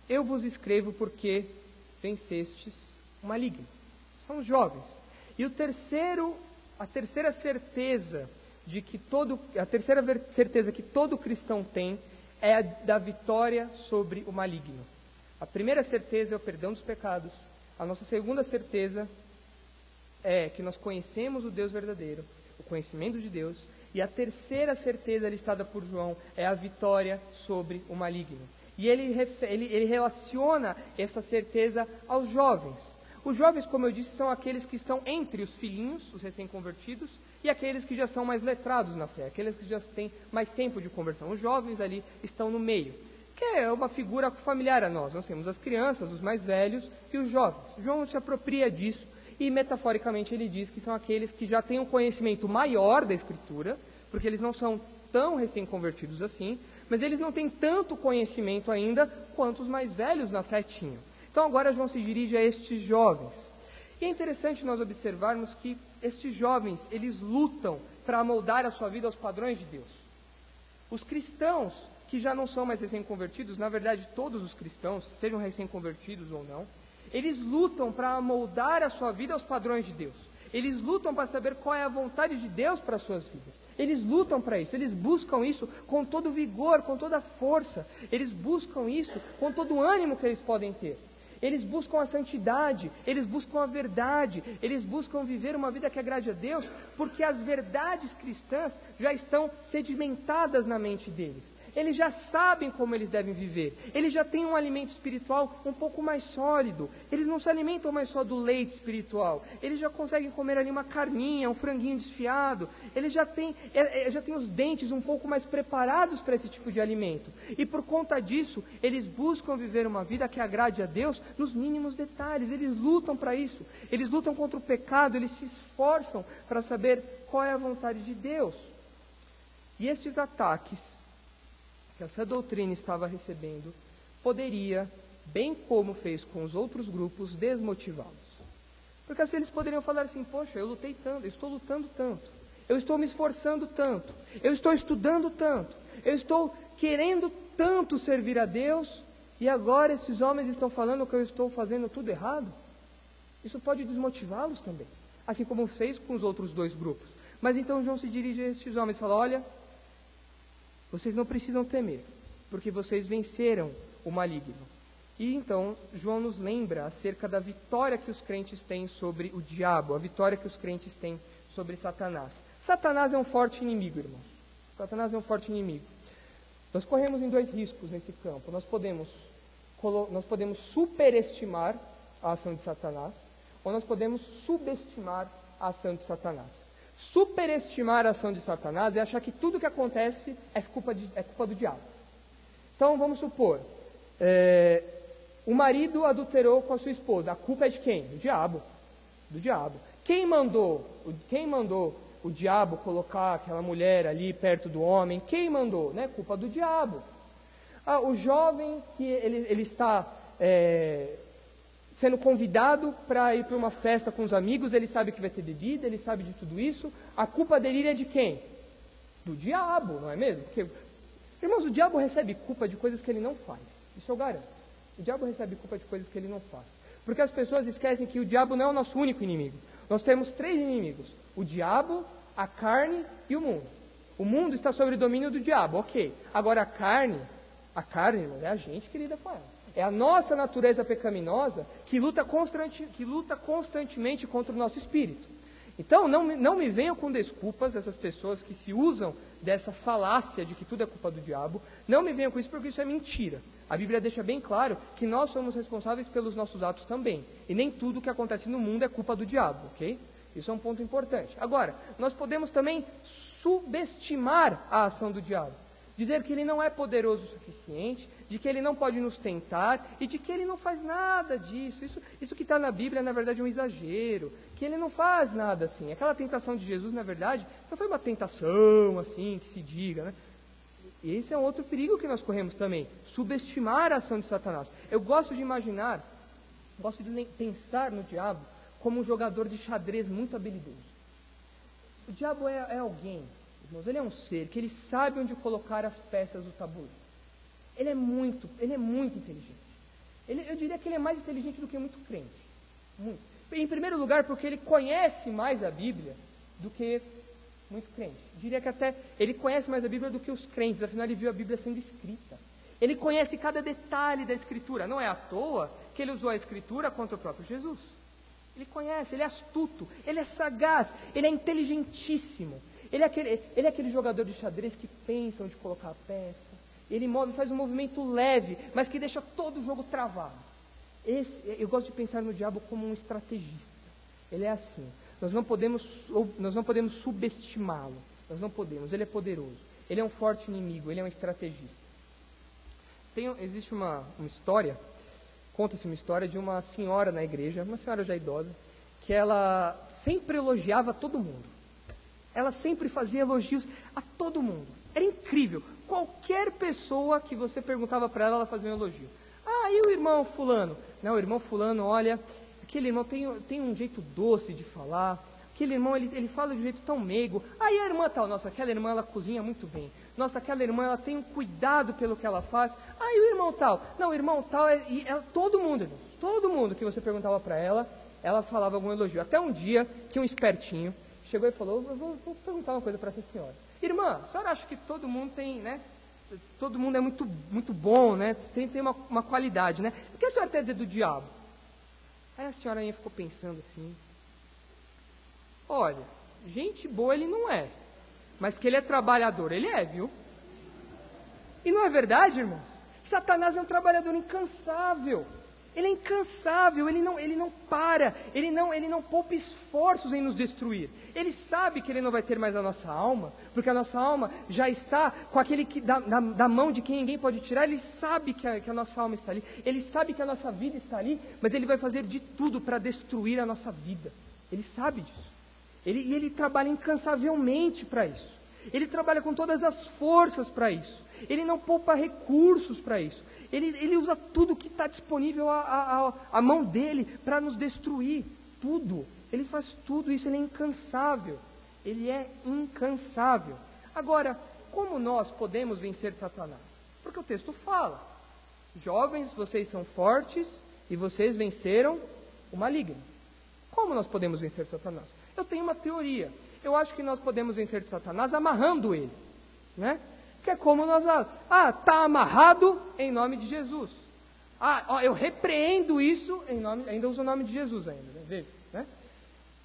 eu vos escrevo porque vencestes o maligno. São jovens. E a terceira certeza que todo cristão tem é a da vitória sobre o maligno. A primeira certeza é o perdão dos pecados. A nossa segunda certeza é que nós conhecemos o Deus verdadeiro, o conhecimento de Deus. E a terceira certeza listada por João é a vitória sobre o maligno. E ele relaciona essa certeza aos jovens. Os jovens, como eu disse, são aqueles que estão entre os filhinhos, os recém-convertidos, e aqueles que já são mais letrados na fé, aqueles que já têm mais tempo de conversão. Os jovens ali estão no meio, que é uma figura familiar a nós. Nós temos as crianças, os mais velhos e os jovens. João se apropria disso e, metaforicamente, ele diz que são aqueles que já têm um conhecimento maior da Escritura, porque eles não são tão recém-convertidos assim, mas eles não têm tanto conhecimento ainda quanto os mais velhos na fé tinham. Então agora João se dirige a estes jovens. E é interessante nós observarmos que estes jovens, eles lutam para moldar a sua vida aos padrões de Deus. Os cristãos que já não são mais recém-convertidos, na verdade todos os cristãos, sejam recém-convertidos ou não, eles lutam para moldar a sua vida aos padrões de Deus. Eles lutam para saber qual é a vontade de Deus para as suas vidas. Eles lutam para isso, eles buscam isso com todo vigor, com toda força. Eles buscam isso com todo o ânimo que eles podem ter. Eles buscam a santidade, eles buscam a verdade, eles buscam viver uma vida que agrade a Deus, porque as verdades cristãs já estão sedimentadas na mente deles. Eles já sabem como eles devem viver. Eles já têm um alimento espiritual um pouco mais sólido. Eles não se alimentam mais só do leite espiritual. Eles já conseguem comer ali uma carninha, um franguinho desfiado. Eles já têm os dentes um pouco mais preparados para esse tipo de alimento. E por conta disso, eles buscam viver uma vida que agrade a Deus nos mínimos detalhes. Eles lutam para isso. Eles lutam contra o pecado. Eles se esforçam para saber qual é a vontade de Deus. E estes ataques que essa doutrina estava recebendo poderia, bem como fez com os outros grupos, desmotivá-los. Porque assim eles poderiam falar assim: poxa, eu lutei tanto, eu estou lutando tanto, eu estou me esforçando tanto, eu estou estudando tanto, eu estou querendo tanto servir a Deus, e agora esses homens estão falando que eu estou fazendo tudo errado. Isso pode desmotivá-los também, assim como fez com os outros dois grupos. Mas então João se dirige a estes homens e fala: olha, vocês não precisam temer, porque vocês venceram o maligno. E então João nos lembra acerca da vitória que os crentes têm sobre o diabo, a vitória que os crentes têm sobre Satanás. Satanás é um forte inimigo, irmão. Satanás é um forte inimigo. Nós corremos em dois riscos nesse campo. Nós podemos superestimar a ação de Satanás, ou nós podemos subestimar a ação de Satanás. Superestimar a ação de Satanás é achar que tudo que acontece é culpa do diabo. Então vamos supor, o marido adulterou com a sua esposa. A culpa é de quem? Do diabo. Do diabo. Quem mandou o diabo colocar aquela mulher ali perto do homem? Quem mandou? Né? Culpa do diabo. O jovem que ele está sendo convidado para ir para uma festa com os amigos, ele sabe que vai ter bebida, ele sabe de tudo isso. A culpa dele é de quem? Do diabo, não é mesmo? Porque, irmãos, o diabo recebe culpa de coisas que ele não faz. Isso eu garanto. O diabo recebe culpa de coisas que ele não faz. Porque as pessoas esquecem que o diabo não é o nosso único inimigo. Nós temos 3 inimigos: o diabo, a carne e o mundo. O mundo está sob o domínio do diabo, ok. Agora a carne, irmãos, é a gente que lida com ela. É a nossa natureza pecaminosa que luta constantemente contra o nosso espírito. Então, não me venham com desculpas essas pessoas que se usam dessa falácia de que tudo é culpa do diabo. Não me venham com isso, porque isso é mentira. A Bíblia deixa bem claro que nós somos responsáveis pelos nossos atos também. E nem tudo que acontece no mundo é culpa do diabo, ok? Isso é um ponto importante. Agora, nós podemos também subestimar a ação do diabo. Dizer que ele não é poderoso o suficiente, de que ele não pode nos tentar e de que ele não faz nada disso. Isso que está na Bíblia, na verdade, é um exagero, que ele não faz nada assim. Aquela tentação de Jesus, na verdade, não foi uma tentação assim, que se diga, né? E esse é um outro perigo que nós corremos também, subestimar a ação de Satanás. Eu gosto de pensar no diabo como um jogador de xadrez muito habilidoso. O diabo é alguém, irmãos, ele é um ser que ele sabe onde colocar as peças do tabuleiro. Ele é muito inteligente. Eu diria que ele é mais inteligente do que muito crente. Muito. Em primeiro lugar, porque ele conhece mais a Bíblia do que muito crente. Eu diria que até ele conhece mais a Bíblia do que os crentes, afinal ele viu a Bíblia sendo escrita. Ele conhece cada detalhe da Escritura. Não é à toa que ele usou a Escritura contra o próprio Jesus. Ele conhece, ele é astuto, ele é sagaz, ele é inteligentíssimo. Ele é aquele jogador de xadrez que pensa onde colocar a peça. Ele faz um movimento leve, mas que deixa todo o jogo travado. Eu gosto de pensar no diabo como um estrategista. Ele é assim. Nós não podemos subestimá-lo. Nós não podemos. Ele é poderoso. Ele é um forte inimigo. Ele é um estrategista. Existe uma história, conta-se uma história de uma senhora na igreja, uma senhora já idosa, que ela sempre elogiava todo mundo. Ela sempre fazia elogios a todo mundo. Era incrível. Qualquer pessoa que você perguntava para ela, ela fazia um elogio. E o irmão fulano? Não, o irmão fulano, olha, aquele irmão tem um jeito doce de falar. Aquele irmão, ele fala de um jeito tão meigo. E a irmã tal? Nossa, aquela irmã, ela cozinha muito bem. Nossa, aquela irmã, ela tem um cuidado pelo que ela faz. E o irmão tal? Não, o irmão tal, todo mundo, irmãos, todo mundo que você perguntava para ela, ela falava algum elogio. Até um dia que um espertinho chegou e falou: eu vou perguntar uma coisa para essa senhora. Irmã, a senhora acha que todo mundo tem, né? Todo mundo é muito, muito bom, né? Tem uma qualidade, né? O que a senhora quer dizer do diabo? Aí a senhora ficou pensando assim: olha, gente boa ele não é, mas que ele é trabalhador, ele é, viu? E não é verdade, irmãos? Satanás é um trabalhador incansável. Ele é incansável, ele não para, ele não poupa esforços em nos destruir. Ele sabe que ele não vai ter mais a nossa alma, porque a nossa alma já está com aquele que da mão de quem ninguém pode tirar. Ele sabe que a nossa alma está ali, ele sabe que a nossa vida está ali, mas ele vai fazer de tudo para destruir a nossa vida. Ele sabe disso. Ele trabalha incansavelmente para isso. Ele trabalha com todas as forças para isso. Ele não poupa recursos para isso. Ele usa tudo que está disponível à mão dele para nos destruir. Tudo. Ele faz tudo isso, ele é incansável. Ele é incansável. Agora, como nós podemos vencer Satanás? Porque o texto fala: jovens, vocês são fortes e vocês venceram o maligno. Como nós podemos vencer Satanás? Eu tenho uma teoria. Eu acho que nós podemos vencer Satanás amarrando ele, né? Que é como nós... está amarrado em nome de Jesus. Eu repreendo isso em nome... Ainda uso o nome de Jesus ainda, né? Veja, né?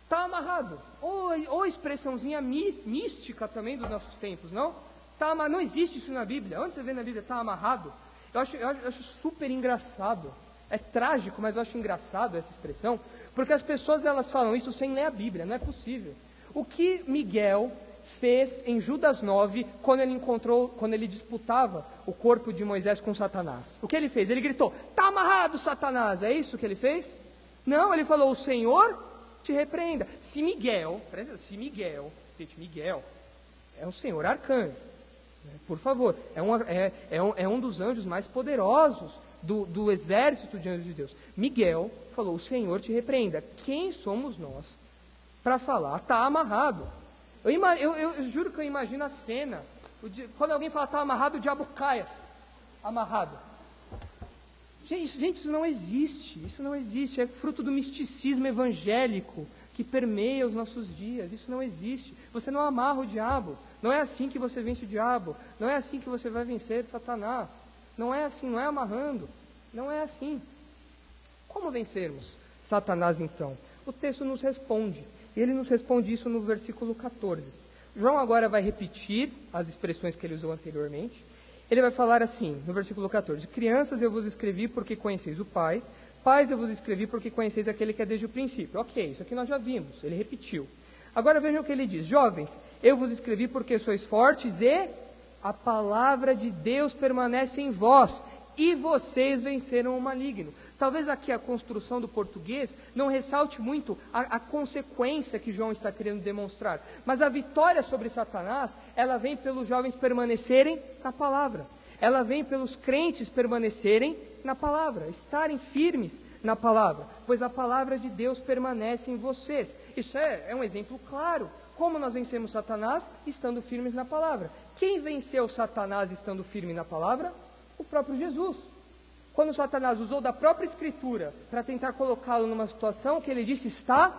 Está amarrado. Ou expressãozinha mística também dos nossos tempos, não? Não existe isso na Bíblia. Onde você vê na Bíblia, está amarrado? Eu acho super engraçado. É trágico, mas eu acho engraçado essa expressão, porque as pessoas elas falam isso sem ler a Bíblia, não é possível. O que Miguel fez em Judas 9, quando ele disputava o corpo de Moisés com Satanás? O que ele fez? Ele gritou: está amarrado, Satanás. É isso que ele fez? Não, ele falou: o Senhor te repreenda. Se Miguel é um senhor arcanjo, né? Por favor, é um dos anjos mais poderosos do exército de anjos de Deus. Miguel falou: o Senhor te repreenda. Quem somos nós para falar está amarrado? Eu juro que eu imagino a cena. Quando alguém fala está amarrado, o diabo cai assim, amarrado. Gente, isso não existe. Isso não existe. É fruto do misticismo evangélico que permeia os nossos dias. Isso não existe. Você não amarra o diabo. Não é assim que você vence o diabo. Não é assim que você vai vencer Satanás. Não é assim, não é amarrando. Não é assim. Como vencermos Satanás então? O texto nos responde. E ele nos responde isso no versículo 14. João agora vai repetir as expressões que ele usou anteriormente. Ele vai falar assim, no versículo 14: crianças, eu vos escrevi porque conheceis o Pai. Pais, eu vos escrevi porque conheceis aquele que é desde o princípio. Ok, isso aqui nós já vimos. Ele repetiu. Agora vejam o que ele diz: jovens, eu vos escrevi porque sois fortes e a palavra de Deus permanece em vós, e vocês venceram o maligno. Talvez aqui a construção do português não ressalte muito a consequência que João está querendo demonstrar, mas a vitória sobre Satanás, ela vem pelos jovens permanecerem na palavra, ela vem pelos crentes permanecerem na palavra, estarem firmes na palavra, pois a palavra de Deus permanece em vocês. Isso é um exemplo claro. Como nós vencemos Satanás? Estando firmes na palavra. Quem venceu Satanás estando firme na palavra? O próprio Jesus. Quando Satanás usou da própria Escritura para tentar colocá-lo numa situação que ele disse: está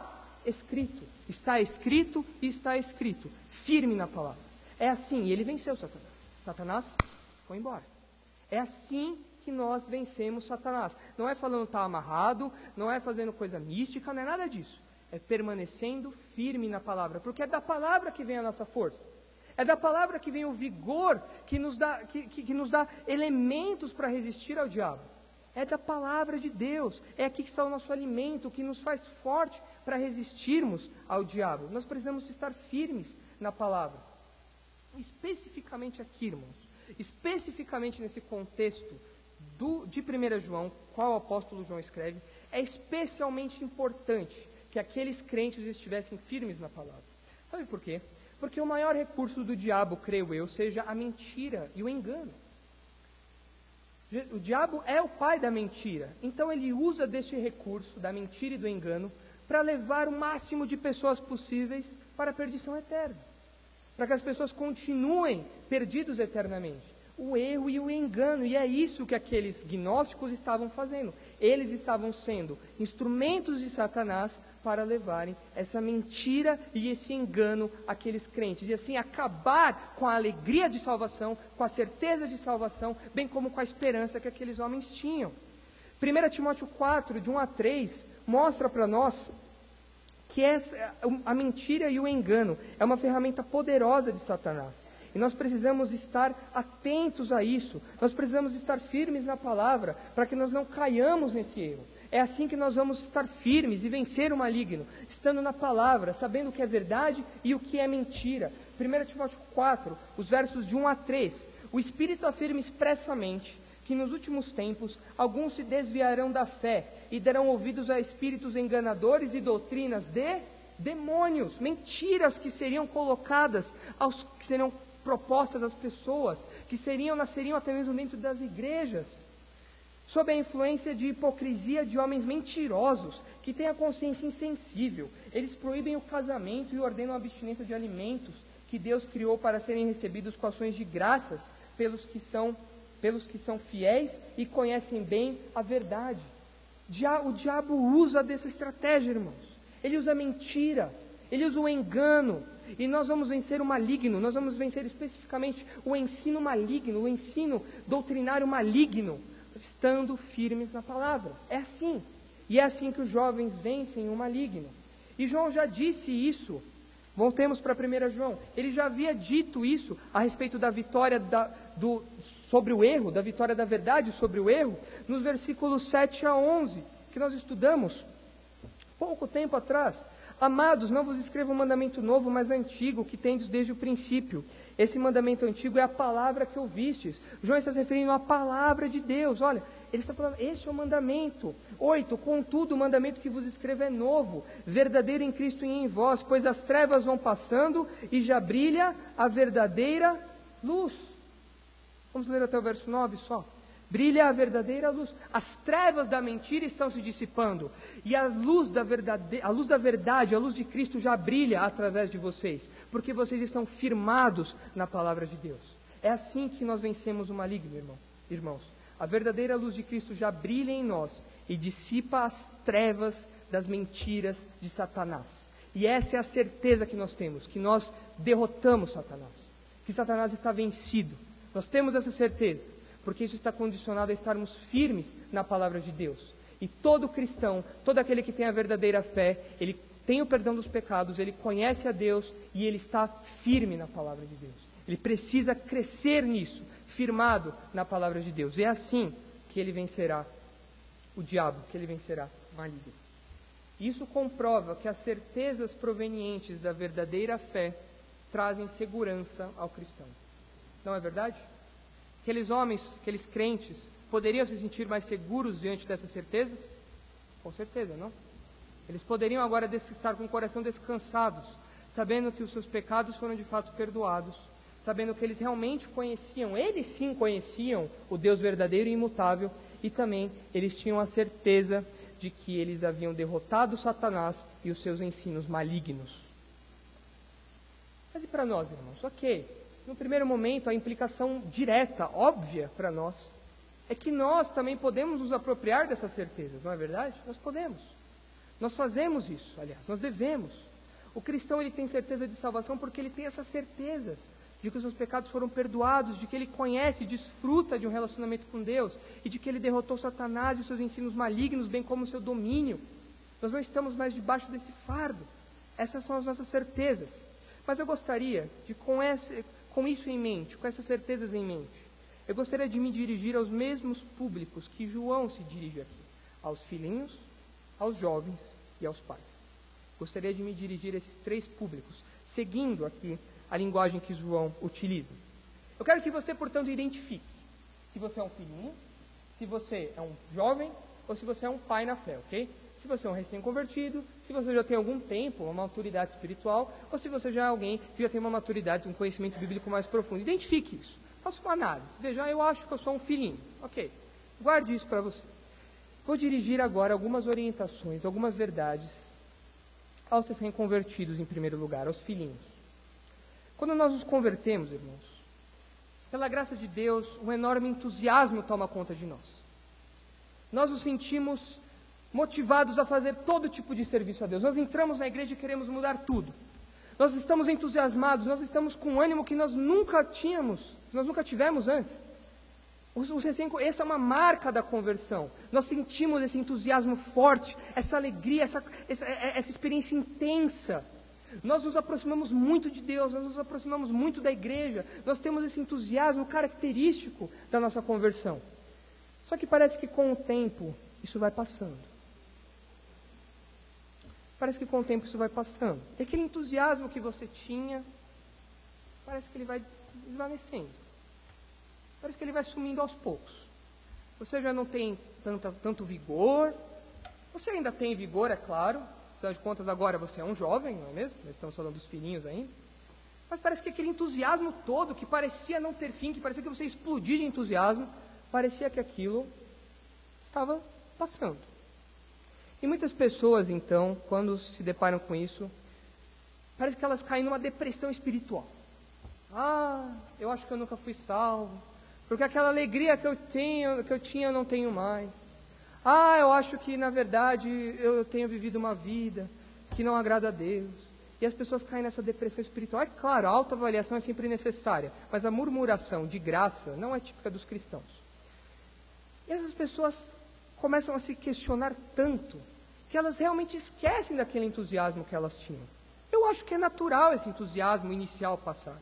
escrito, está escrito e está escrito, firme na palavra. É assim, e ele venceu Satanás. Satanás foi embora. É assim que nós vencemos Satanás. Não é falando está amarrado, não é fazendo coisa mística, não é nada disso. É permanecendo firme na palavra, porque é da palavra que vem a nossa força. É da palavra que vem o vigor que nos dá elementos para resistir ao diabo. É da palavra de Deus. É aqui que está o nosso alimento, o que nos faz forte para resistirmos ao diabo. Nós precisamos estar firmes na palavra. Especificamente aqui, irmãos, especificamente nesse contexto de 1 João, qual o apóstolo João escreve, é especialmente importante que aqueles crentes estivessem firmes na palavra. Sabe por quê? Porque o maior recurso do diabo, creio eu, seja a mentira e o engano. O diabo é o pai da mentira, então ele usa deste recurso, da mentira e do engano, para levar o máximo de pessoas possíveis para a perdição eterna, para que as pessoas continuem perdidos eternamente. O erro e o engano, e é isso que aqueles gnósticos estavam fazendo. Eles estavam sendo instrumentos de Satanás para levarem essa mentira e esse engano àqueles crentes, e assim acabar com a alegria de salvação, com a certeza de salvação, bem como com a esperança que aqueles homens tinham. 1 Timóteo 4, de 1 a 3, mostra para nós que a mentira e o engano é uma ferramenta poderosa de Satanás. E nós precisamos estar atentos a isso, nós precisamos estar firmes na palavra, para que nós não caiamos nesse erro. É assim que nós vamos estar firmes e vencer o maligno, estando na palavra, sabendo o que é verdade e o que é mentira. 1 Timóteo 4, os versos de 1 a 3, o Espírito afirma expressamente que nos últimos tempos alguns se desviarão da fé e darão ouvidos a espíritos enganadores e doutrinas de demônios, mentiras que seriam colocadas, que seriam propostas às pessoas, que nasceriam até mesmo dentro das igrejas, sob a influência de hipocrisia de homens mentirosos, que têm a consciência insensível. Eles proíbem o casamento e ordenam a abstinência de alimentos que Deus criou para serem recebidos com ações de graças pelos que são fiéis e conhecem bem a verdade. O diabo usa dessa estratégia, irmãos. Ele usa a mentira, ele usa o engano, e nós vamos vencer o maligno, nós vamos vencer especificamente o ensino maligno, o ensino doutrinário maligno, estando firmes na palavra. É assim, e é assim que os jovens vencem o maligno. E João já disse isso. Voltemos para 1 João, ele já havia dito isso a respeito da vitória sobre o erro, da vitória da verdade sobre o erro, nos versículos 7 a 11, que nós estudamos pouco tempo atrás. Amados, não vos escrevo um mandamento novo, mas antigo, que tendes desde o princípio. Esse mandamento antigo é a palavra que ouvistes. João está se referindo à palavra de Deus. Olha, ele está falando, este é o mandamento. 8, contudo, o mandamento que vos escrevo é novo, verdadeiro em Cristo e em vós, pois as trevas vão passando e já brilha a verdadeira luz. Vamos ler até o verso 9 só. Brilha a verdadeira luz. As trevas da mentira estão se dissipando. E a luz da verdade, a luz de Cristo já brilha através de vocês. Porque vocês estão firmados na palavra de Deus. É assim que nós vencemos o maligno, irmãos. A verdadeira luz de Cristo já brilha em nós e dissipa as trevas das mentiras de Satanás. E essa é a certeza que nós temos, que nós derrotamos Satanás. Que Satanás está vencido. Nós temos essa certeza. Porque isso está condicionado a estarmos firmes na palavra de Deus. E todo cristão, todo aquele que tem a verdadeira fé, ele tem o perdão dos pecados, ele conhece a Deus e ele está firme na palavra de Deus. Ele precisa crescer nisso, firmado na palavra de Deus. É assim que ele vencerá o diabo, que ele vencerá o maligno. Isso comprova que as certezas provenientes da verdadeira fé trazem segurança ao cristão. Não é verdade? Aqueles homens, aqueles crentes, poderiam se sentir mais seguros diante dessas certezas? Com certeza, não? Eles poderiam agora estar com o coração descansados, sabendo que os seus pecados foram de fato perdoados, sabendo que eles realmente conheciam, eles sim conheciam o Deus verdadeiro e imutável, e também eles tinham a certeza de que eles haviam derrotado Satanás e os seus ensinos malignos. Mas e para nós, irmãos? Ok. No primeiro momento, a implicação direta, óbvia para nós, é que nós também podemos nos apropriar dessas certezas, não é verdade? Nós podemos. Nós fazemos isso, aliás, nós devemos. O cristão, ele tem certeza de salvação porque ele tem essas certezas de que os seus pecados foram perdoados, de que ele conhece e desfruta de um relacionamento com Deus, e de que ele derrotou Satanás e os seus ensinos malignos, bem como o seu domínio. Nós não estamos mais debaixo desse fardo. Essas são as nossas certezas. Mas eu gostaria de, com isso em mente, com essas certezas em mente, eu gostaria de me dirigir aos mesmos públicos que João se dirige aqui, aos filhinhos, aos jovens e aos pais. Gostaria de me dirigir a esses três públicos, seguindo aqui a linguagem que João utiliza. Eu quero que você, portanto, identifique se você é um filhinho, se você é um jovem ou se você é um pai na fé, ok? Se você é um recém-convertido, se você já tem algum tempo, uma maturidade espiritual, ou se você já é alguém que já tem uma maturidade, um conhecimento bíblico mais profundo. Identifique isso. Faça uma análise. Veja, eu acho que eu sou um filhinho. Ok. Guarde isso para você. Vou dirigir agora algumas orientações, algumas verdades aos recém-convertidos, em primeiro lugar, aos filhinhos. Quando nós nos convertemos, irmãos, pela graça de Deus, um enorme entusiasmo toma conta de nós. Nós nos sentimos motivados a fazer todo tipo de serviço a Deus. Nós entramos na igreja e queremos mudar tudo. Nós estamos entusiasmados, nós estamos com um ânimo que nós nunca tivemos antes. Essa é uma marca da conversão. Nós sentimos esse entusiasmo forte, essa alegria, essa experiência intensa. Nós nos aproximamos muito de Deus, nós nos aproximamos muito da igreja. Nós temos esse entusiasmo característico da nossa conversão. Só que parece que com o tempo isso vai passando. Parece que com o tempo isso vai passando. E aquele entusiasmo que você tinha, parece que ele vai desvanecendo. Parece que ele vai sumindo aos poucos. Você já não tem tanto vigor. Você ainda tem vigor, é claro, afinal de contas agora você é um jovem, não é mesmo? Nós estamos falando dos filhinhos ainda. Mas parece que aquele entusiasmo todo, que parecia não ter fim, que parecia que você explodir de entusiasmo, parecia que aquilo estava passando. E muitas pessoas, então, quando se deparam com isso, parece que elas caem numa depressão espiritual. Eu acho que eu nunca fui salvo, porque aquela alegria que eu tinha, eu não tenho mais. Eu acho que, na verdade, eu tenho vivido uma vida que não agrada a Deus. E as pessoas caem nessa depressão espiritual. É claro, a autoavaliação é sempre necessária, mas a murmuração de graça não é típica dos cristãos. E essas pessoas começam a se questionar tanto, que elas realmente esquecem daquele entusiasmo que elas tinham. Eu acho que é natural esse entusiasmo inicial passar.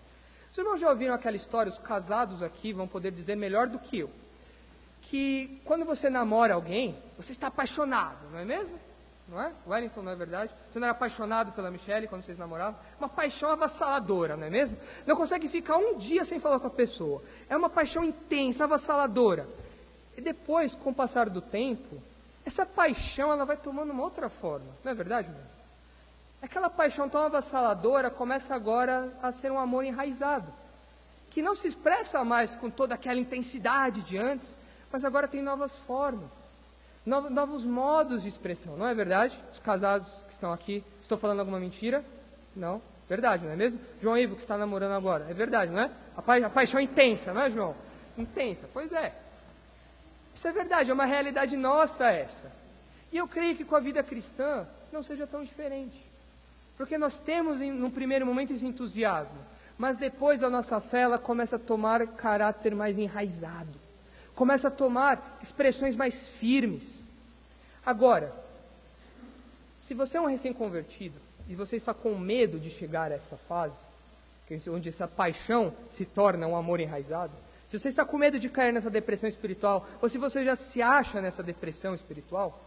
Os irmãos já ouviram aquela história, os casados aqui vão poder dizer melhor do que eu, que quando você namora alguém, você está apaixonado, não é mesmo? Não é? Wellington, não é verdade? Você não era apaixonado pela Michelle quando vocês namoravam? Uma paixão avassaladora, não é mesmo? Não consegue ficar um dia sem falar com a pessoa. É uma paixão intensa, avassaladora. E depois, com o passar do tempo, essa paixão ela vai tomando uma outra forma, não é verdade, meu? Aquela paixão tão avassaladora começa agora a ser um amor enraizado, que não se expressa mais com toda aquela intensidade de antes, mas agora tem novas formas, novos modos de expressão, não é verdade? Os casados que estão aqui, estou falando alguma mentira? Não, verdade, não é mesmo? João Ivo que está namorando agora, é verdade, não é? A paixão intensa, não é, João? Intensa, pois é. Isso é verdade, é uma realidade nossa essa. E eu creio que com a vida cristã não seja tão diferente. Porque nós temos, num primeiro momento, esse entusiasmo, mas depois a nossa fé ela começa a tomar caráter mais enraizado, começa a tomar expressões mais firmes. Agora, se você é um recém-convertido e você está com medo de chegar a essa fase, onde essa paixão se torna um amor enraizado, se você está com medo de cair nessa depressão espiritual, ou se você já se acha nessa depressão espiritual,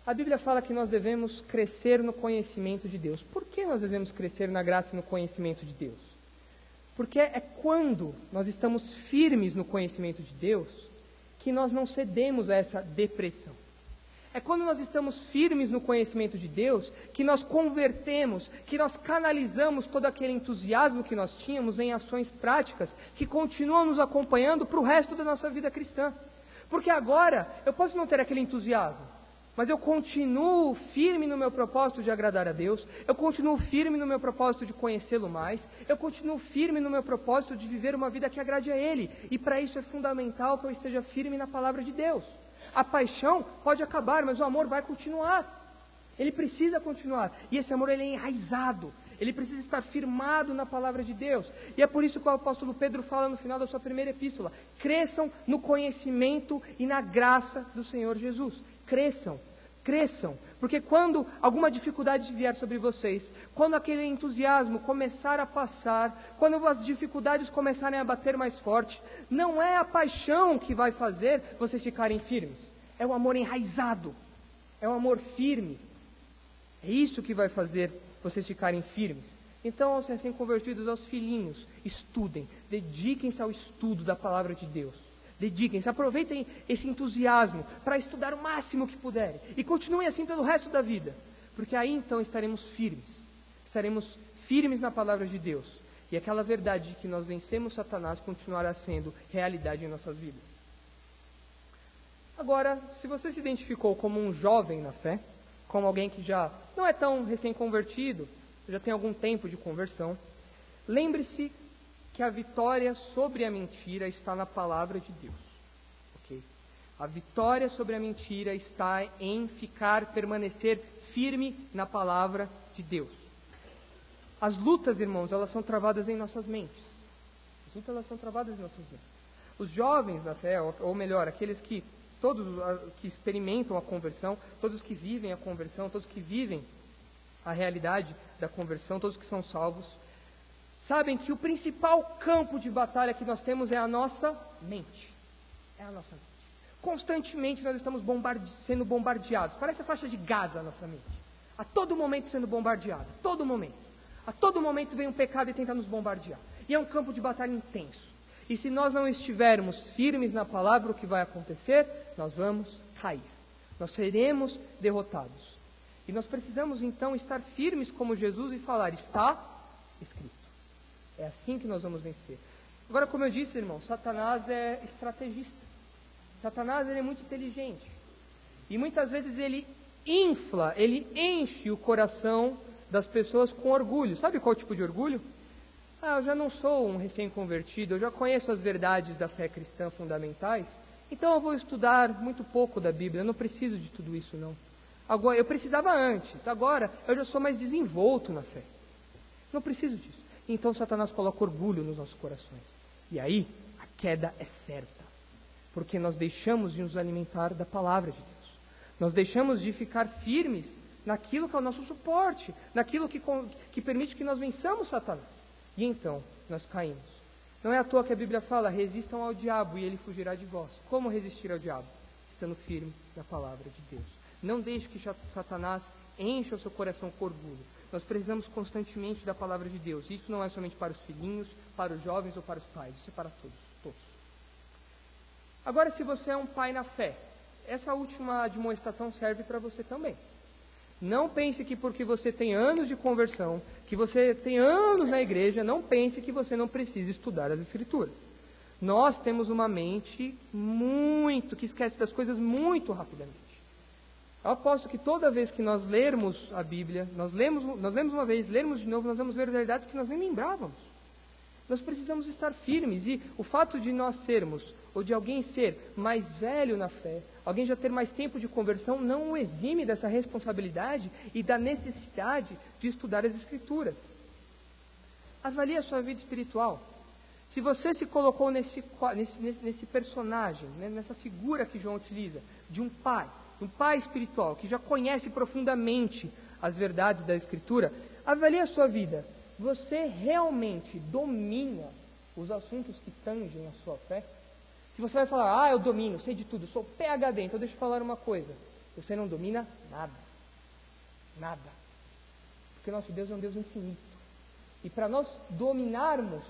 a Bíblia fala que nós devemos crescer no conhecimento de Deus. Por que nós devemos crescer na graça e no conhecimento de Deus? Porque é quando nós estamos firmes no conhecimento de Deus que nós não cedemos a essa depressão. É quando nós estamos firmes no conhecimento de Deus que nós convertemos, que nós canalizamos todo aquele entusiasmo que nós tínhamos em ações práticas que continuam nos acompanhando para o resto da nossa vida cristã. Porque agora eu posso não ter aquele entusiasmo, mas eu continuo firme no meu propósito de agradar a Deus, eu continuo firme no meu propósito de conhecê-lo mais, eu continuo firme no meu propósito de viver uma vida que agrade a Ele, e para isso é fundamental que eu esteja firme na palavra de Deus. A paixão pode acabar, mas o amor vai continuar, ele precisa continuar, e esse amor ele é enraizado, ele precisa estar firmado na palavra de Deus, e é por isso que o apóstolo Pedro fala no final da sua primeira epístola: cresçam no conhecimento e na graça do Senhor Jesus. Cresçam, porque quando alguma dificuldade vier sobre vocês, quando aquele entusiasmo começar a passar, quando as dificuldades começarem a bater mais forte, não é a paixão que vai fazer vocês ficarem firmes, é o amor enraizado, é o amor firme, é isso que vai fazer vocês ficarem firmes. Então, aos recém-convertidos, aos filhinhos, estudem, dediquem-se ao estudo da palavra de Deus. Dediquem-se, aproveitem esse entusiasmo para estudar o máximo que puderem e continuem assim pelo resto da vida, porque aí então estaremos firmes na palavra de Deus, e aquela verdade de que nós vencemos Satanás continuará sendo realidade em nossas vidas. Agora, se você se identificou como um jovem na fé, como alguém que já não é tão recém-convertido, já tem algum tempo de conversão, lembre-se que a vitória sobre a mentira está na palavra de Deus, ok? A vitória sobre a mentira está em permanecer firme na palavra de Deus. As lutas, irmãos, elas são travadas em nossas mentes. As lutas, elas são travadas em nossas mentes. Os jovens na fé, ou melhor, aqueles que, todos que experimentam a conversão, todos que vivem a conversão, todos que vivem a realidade da conversão, todos que são salvos, sabem que o principal campo de batalha que nós temos é a nossa mente. É a nossa mente. Constantemente nós estamos sendo bombardeados. Parece a faixa de Gaza a nossa mente. A todo momento sendo bombardeado. A todo momento. A todo momento vem um pecado e tenta nos bombardear. E é um campo de batalha intenso. E se nós não estivermos firmes na palavra, o que vai acontecer? Nós vamos cair. Nós seremos derrotados. E nós precisamos então estar firmes como Jesus e falar, está escrito. É assim que nós vamos vencer. Agora, como eu disse, irmão, Satanás é estrategista. Satanás, ele é muito inteligente. E muitas vezes ele infla, ele enche o coração das pessoas com orgulho. Sabe qual tipo de orgulho? Eu já não sou um recém-convertido, eu já conheço as verdades da fé cristã fundamentais, então eu vou estudar muito pouco da Bíblia, eu não preciso de tudo isso não. Agora, eu precisava antes, agora eu já sou mais desenvolto na fé. Não preciso disso. Então Satanás coloca orgulho nos nossos corações. E aí, a queda é certa. Porque nós deixamos de nos alimentar da palavra de Deus. Nós deixamos de ficar firmes naquilo que é o nosso suporte, naquilo que permite que nós vençamos Satanás. E então, nós caímos. Não é à toa que a Bíblia fala, resistam ao diabo e ele fugirá de vós. Como resistir ao diabo? Estando firme na palavra de Deus. Não deixe que Satanás encha o seu coração com orgulho. Nós precisamos constantemente da palavra de Deus. Isso não é somente para os filhinhos, para os jovens ou para os pais. Isso é para todos. Agora, se você é um pai na fé, essa última admoestação serve para você também. Não pense que porque você tem anos de conversão, que você tem anos na igreja, não pense que você não precisa estudar as Escrituras. Nós temos uma mente que esquece das coisas muito rapidamente. Eu aposto que toda vez que nós lermos a Bíblia, nós lemos uma vez, lermos de novo, nós vamos ver verdades que nós nem lembrávamos. Nós precisamos estar firmes, e o fato de nós sermos, ou de alguém ser mais velho na fé, alguém já ter mais tempo de conversão, não o exime dessa responsabilidade e da necessidade de estudar as Escrituras. Avalie a sua vida espiritual. Se você se colocou nesse personagem, né, nessa figura que João utiliza, de um pai espiritual, que já conhece profundamente as verdades da Escritura, avalie a sua vida. Você realmente domina os assuntos que tangem a sua fé? Se você vai falar, eu domino, sei de tudo, sou PhD, então deixa eu falar uma coisa. Você não domina nada. Nada. Porque nosso Deus é um Deus infinito. E para nós dominarmos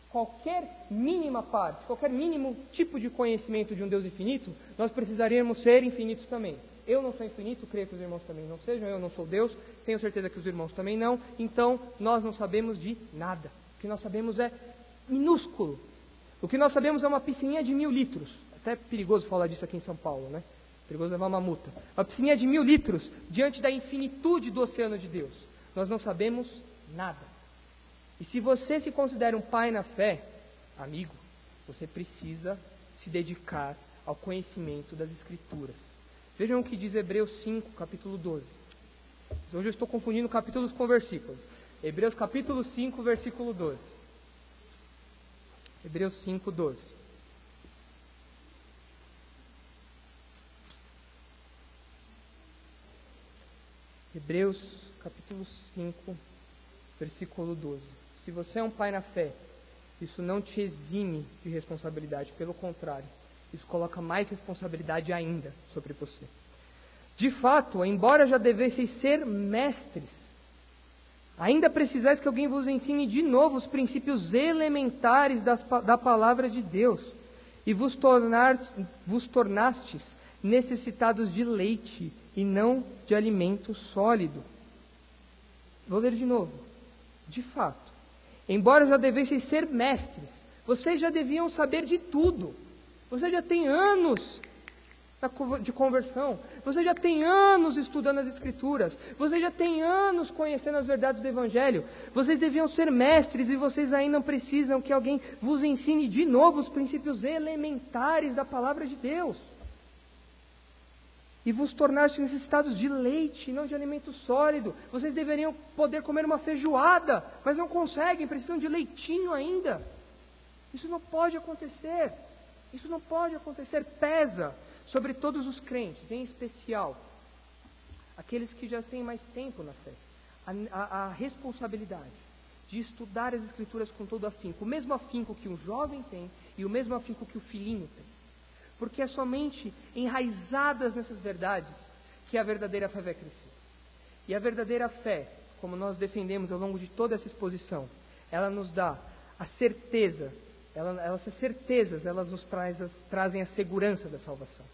qualquer mínima parte, qualquer mínimo tipo de conhecimento de um Deus infinito, nós precisaríamos ser infinitos também. Eu não sou infinito, creio que os irmãos também não sejam, eu não sou Deus, tenho certeza que os irmãos também não, então nós não sabemos de nada. O que nós sabemos é minúsculo. O que nós sabemos é uma piscininha de 1000 litros. Até é perigoso falar disso aqui em São Paulo, né? Perigoso levar uma multa. Uma piscininha de 1000 litros diante da infinitude do oceano de Deus. Nós não sabemos nada. E se você se considera um pai na fé, amigo, você precisa se dedicar ao conhecimento das Escrituras. Vejam o que diz Hebreus 5, capítulo 12. Hoje eu estou confundindo capítulos com versículos. Hebreus capítulo 5, versículo 12. Hebreus 5, 12. Hebreus capítulo 5, versículo 12. Se você é um pai na fé, isso não te exime de responsabilidade, pelo contrário, isso coloca mais responsabilidade ainda sobre você. De fato, embora já devesseis ser mestres, ainda precisais que alguém vos ensine de novo os princípios elementares da palavra de Deus, e vos tornastes necessitados de leite e não de alimento sólido. Vou ler de novo. De fato, embora já devessem ser mestres, vocês já deviam saber de tudo. Você já tem anos de conversão, você já tem anos estudando as Escrituras, você já tem anos conhecendo as verdades do Evangelho. Vocês deviam ser mestres e vocês ainda precisam que alguém vos ensine de novo os princípios elementares da palavra de Deus. E vos tornaste necessitados de leite, não de alimento sólido. Vocês deveriam poder comer uma feijoada, mas não conseguem, precisam de leitinho ainda. Isso não pode acontecer. Isso não pode acontecer. Pesa sobre todos os crentes, em especial aqueles que já têm mais tempo na fé, a responsabilidade de estudar as Escrituras com todo afinco, o mesmo afinco que um jovem tem e o mesmo afinco que o filhinho tem. Porque é somente enraizadas nessas verdades que a verdadeira fé vai crescer. E a verdadeira fé, como nós defendemos ao longo de toda essa exposição, ela nos dá a certeza, essas certezas, elas nos trazem a segurança da salvação.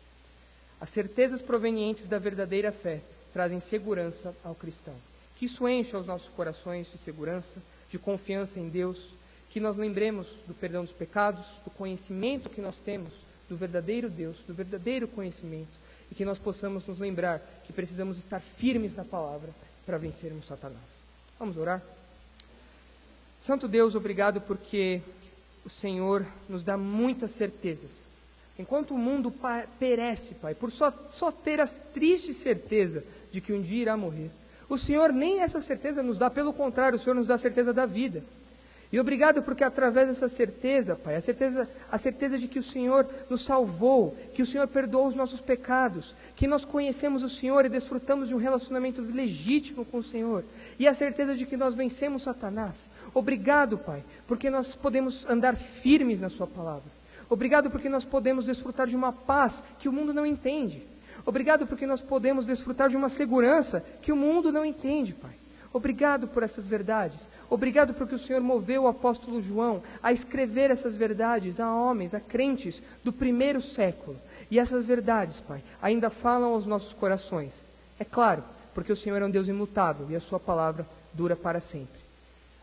As certezas provenientes da verdadeira fé trazem segurança ao cristão. Que isso encha os nossos corações de segurança, de confiança em Deus, que nós lembremos do perdão dos pecados, do conhecimento que nós temos do verdadeiro Deus, do verdadeiro conhecimento, e que nós possamos nos lembrar que precisamos estar firmes na palavra para vencermos Satanás. Vamos orar? Santo Deus, obrigado porque o Senhor nos dá muitas certezas. Enquanto o mundo perece, Pai, por só ter a triste certeza de que um dia irá morrer, o Senhor nem essa certeza nos dá, pelo contrário, o Senhor nos dá a certeza da vida. E obrigado porque através dessa certeza, Pai, a certeza de que o Senhor nos salvou, que o Senhor perdoou os nossos pecados, que nós conhecemos o Senhor e desfrutamos de um relacionamento legítimo com o Senhor, e a certeza de que nós vencemos Satanás. Obrigado, Pai, porque nós podemos andar firmes na Sua palavra. Obrigado porque nós podemos desfrutar de uma paz que o mundo não entende. Obrigado porque nós podemos desfrutar de uma segurança que o mundo não entende, Pai. Obrigado por essas verdades. Obrigado porque o Senhor moveu o apóstolo João a escrever essas verdades a homens, a crentes do primeiro século. E essas verdades, Pai, ainda falam aos nossos corações. É claro, porque o Senhor é um Deus imutável e a Sua palavra dura para sempre.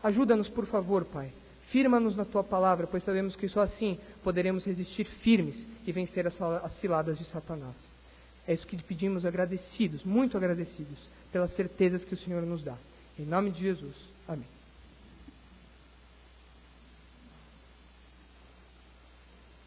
Ajuda-nos, por favor, Pai. Firma-nos na Tua palavra, pois sabemos que só assim poderemos resistir firmes e vencer as ciladas de Satanás. É isso que te pedimos, agradecidos, muito agradecidos, pelas certezas que o Senhor nos dá. Em nome de Jesus. Amém.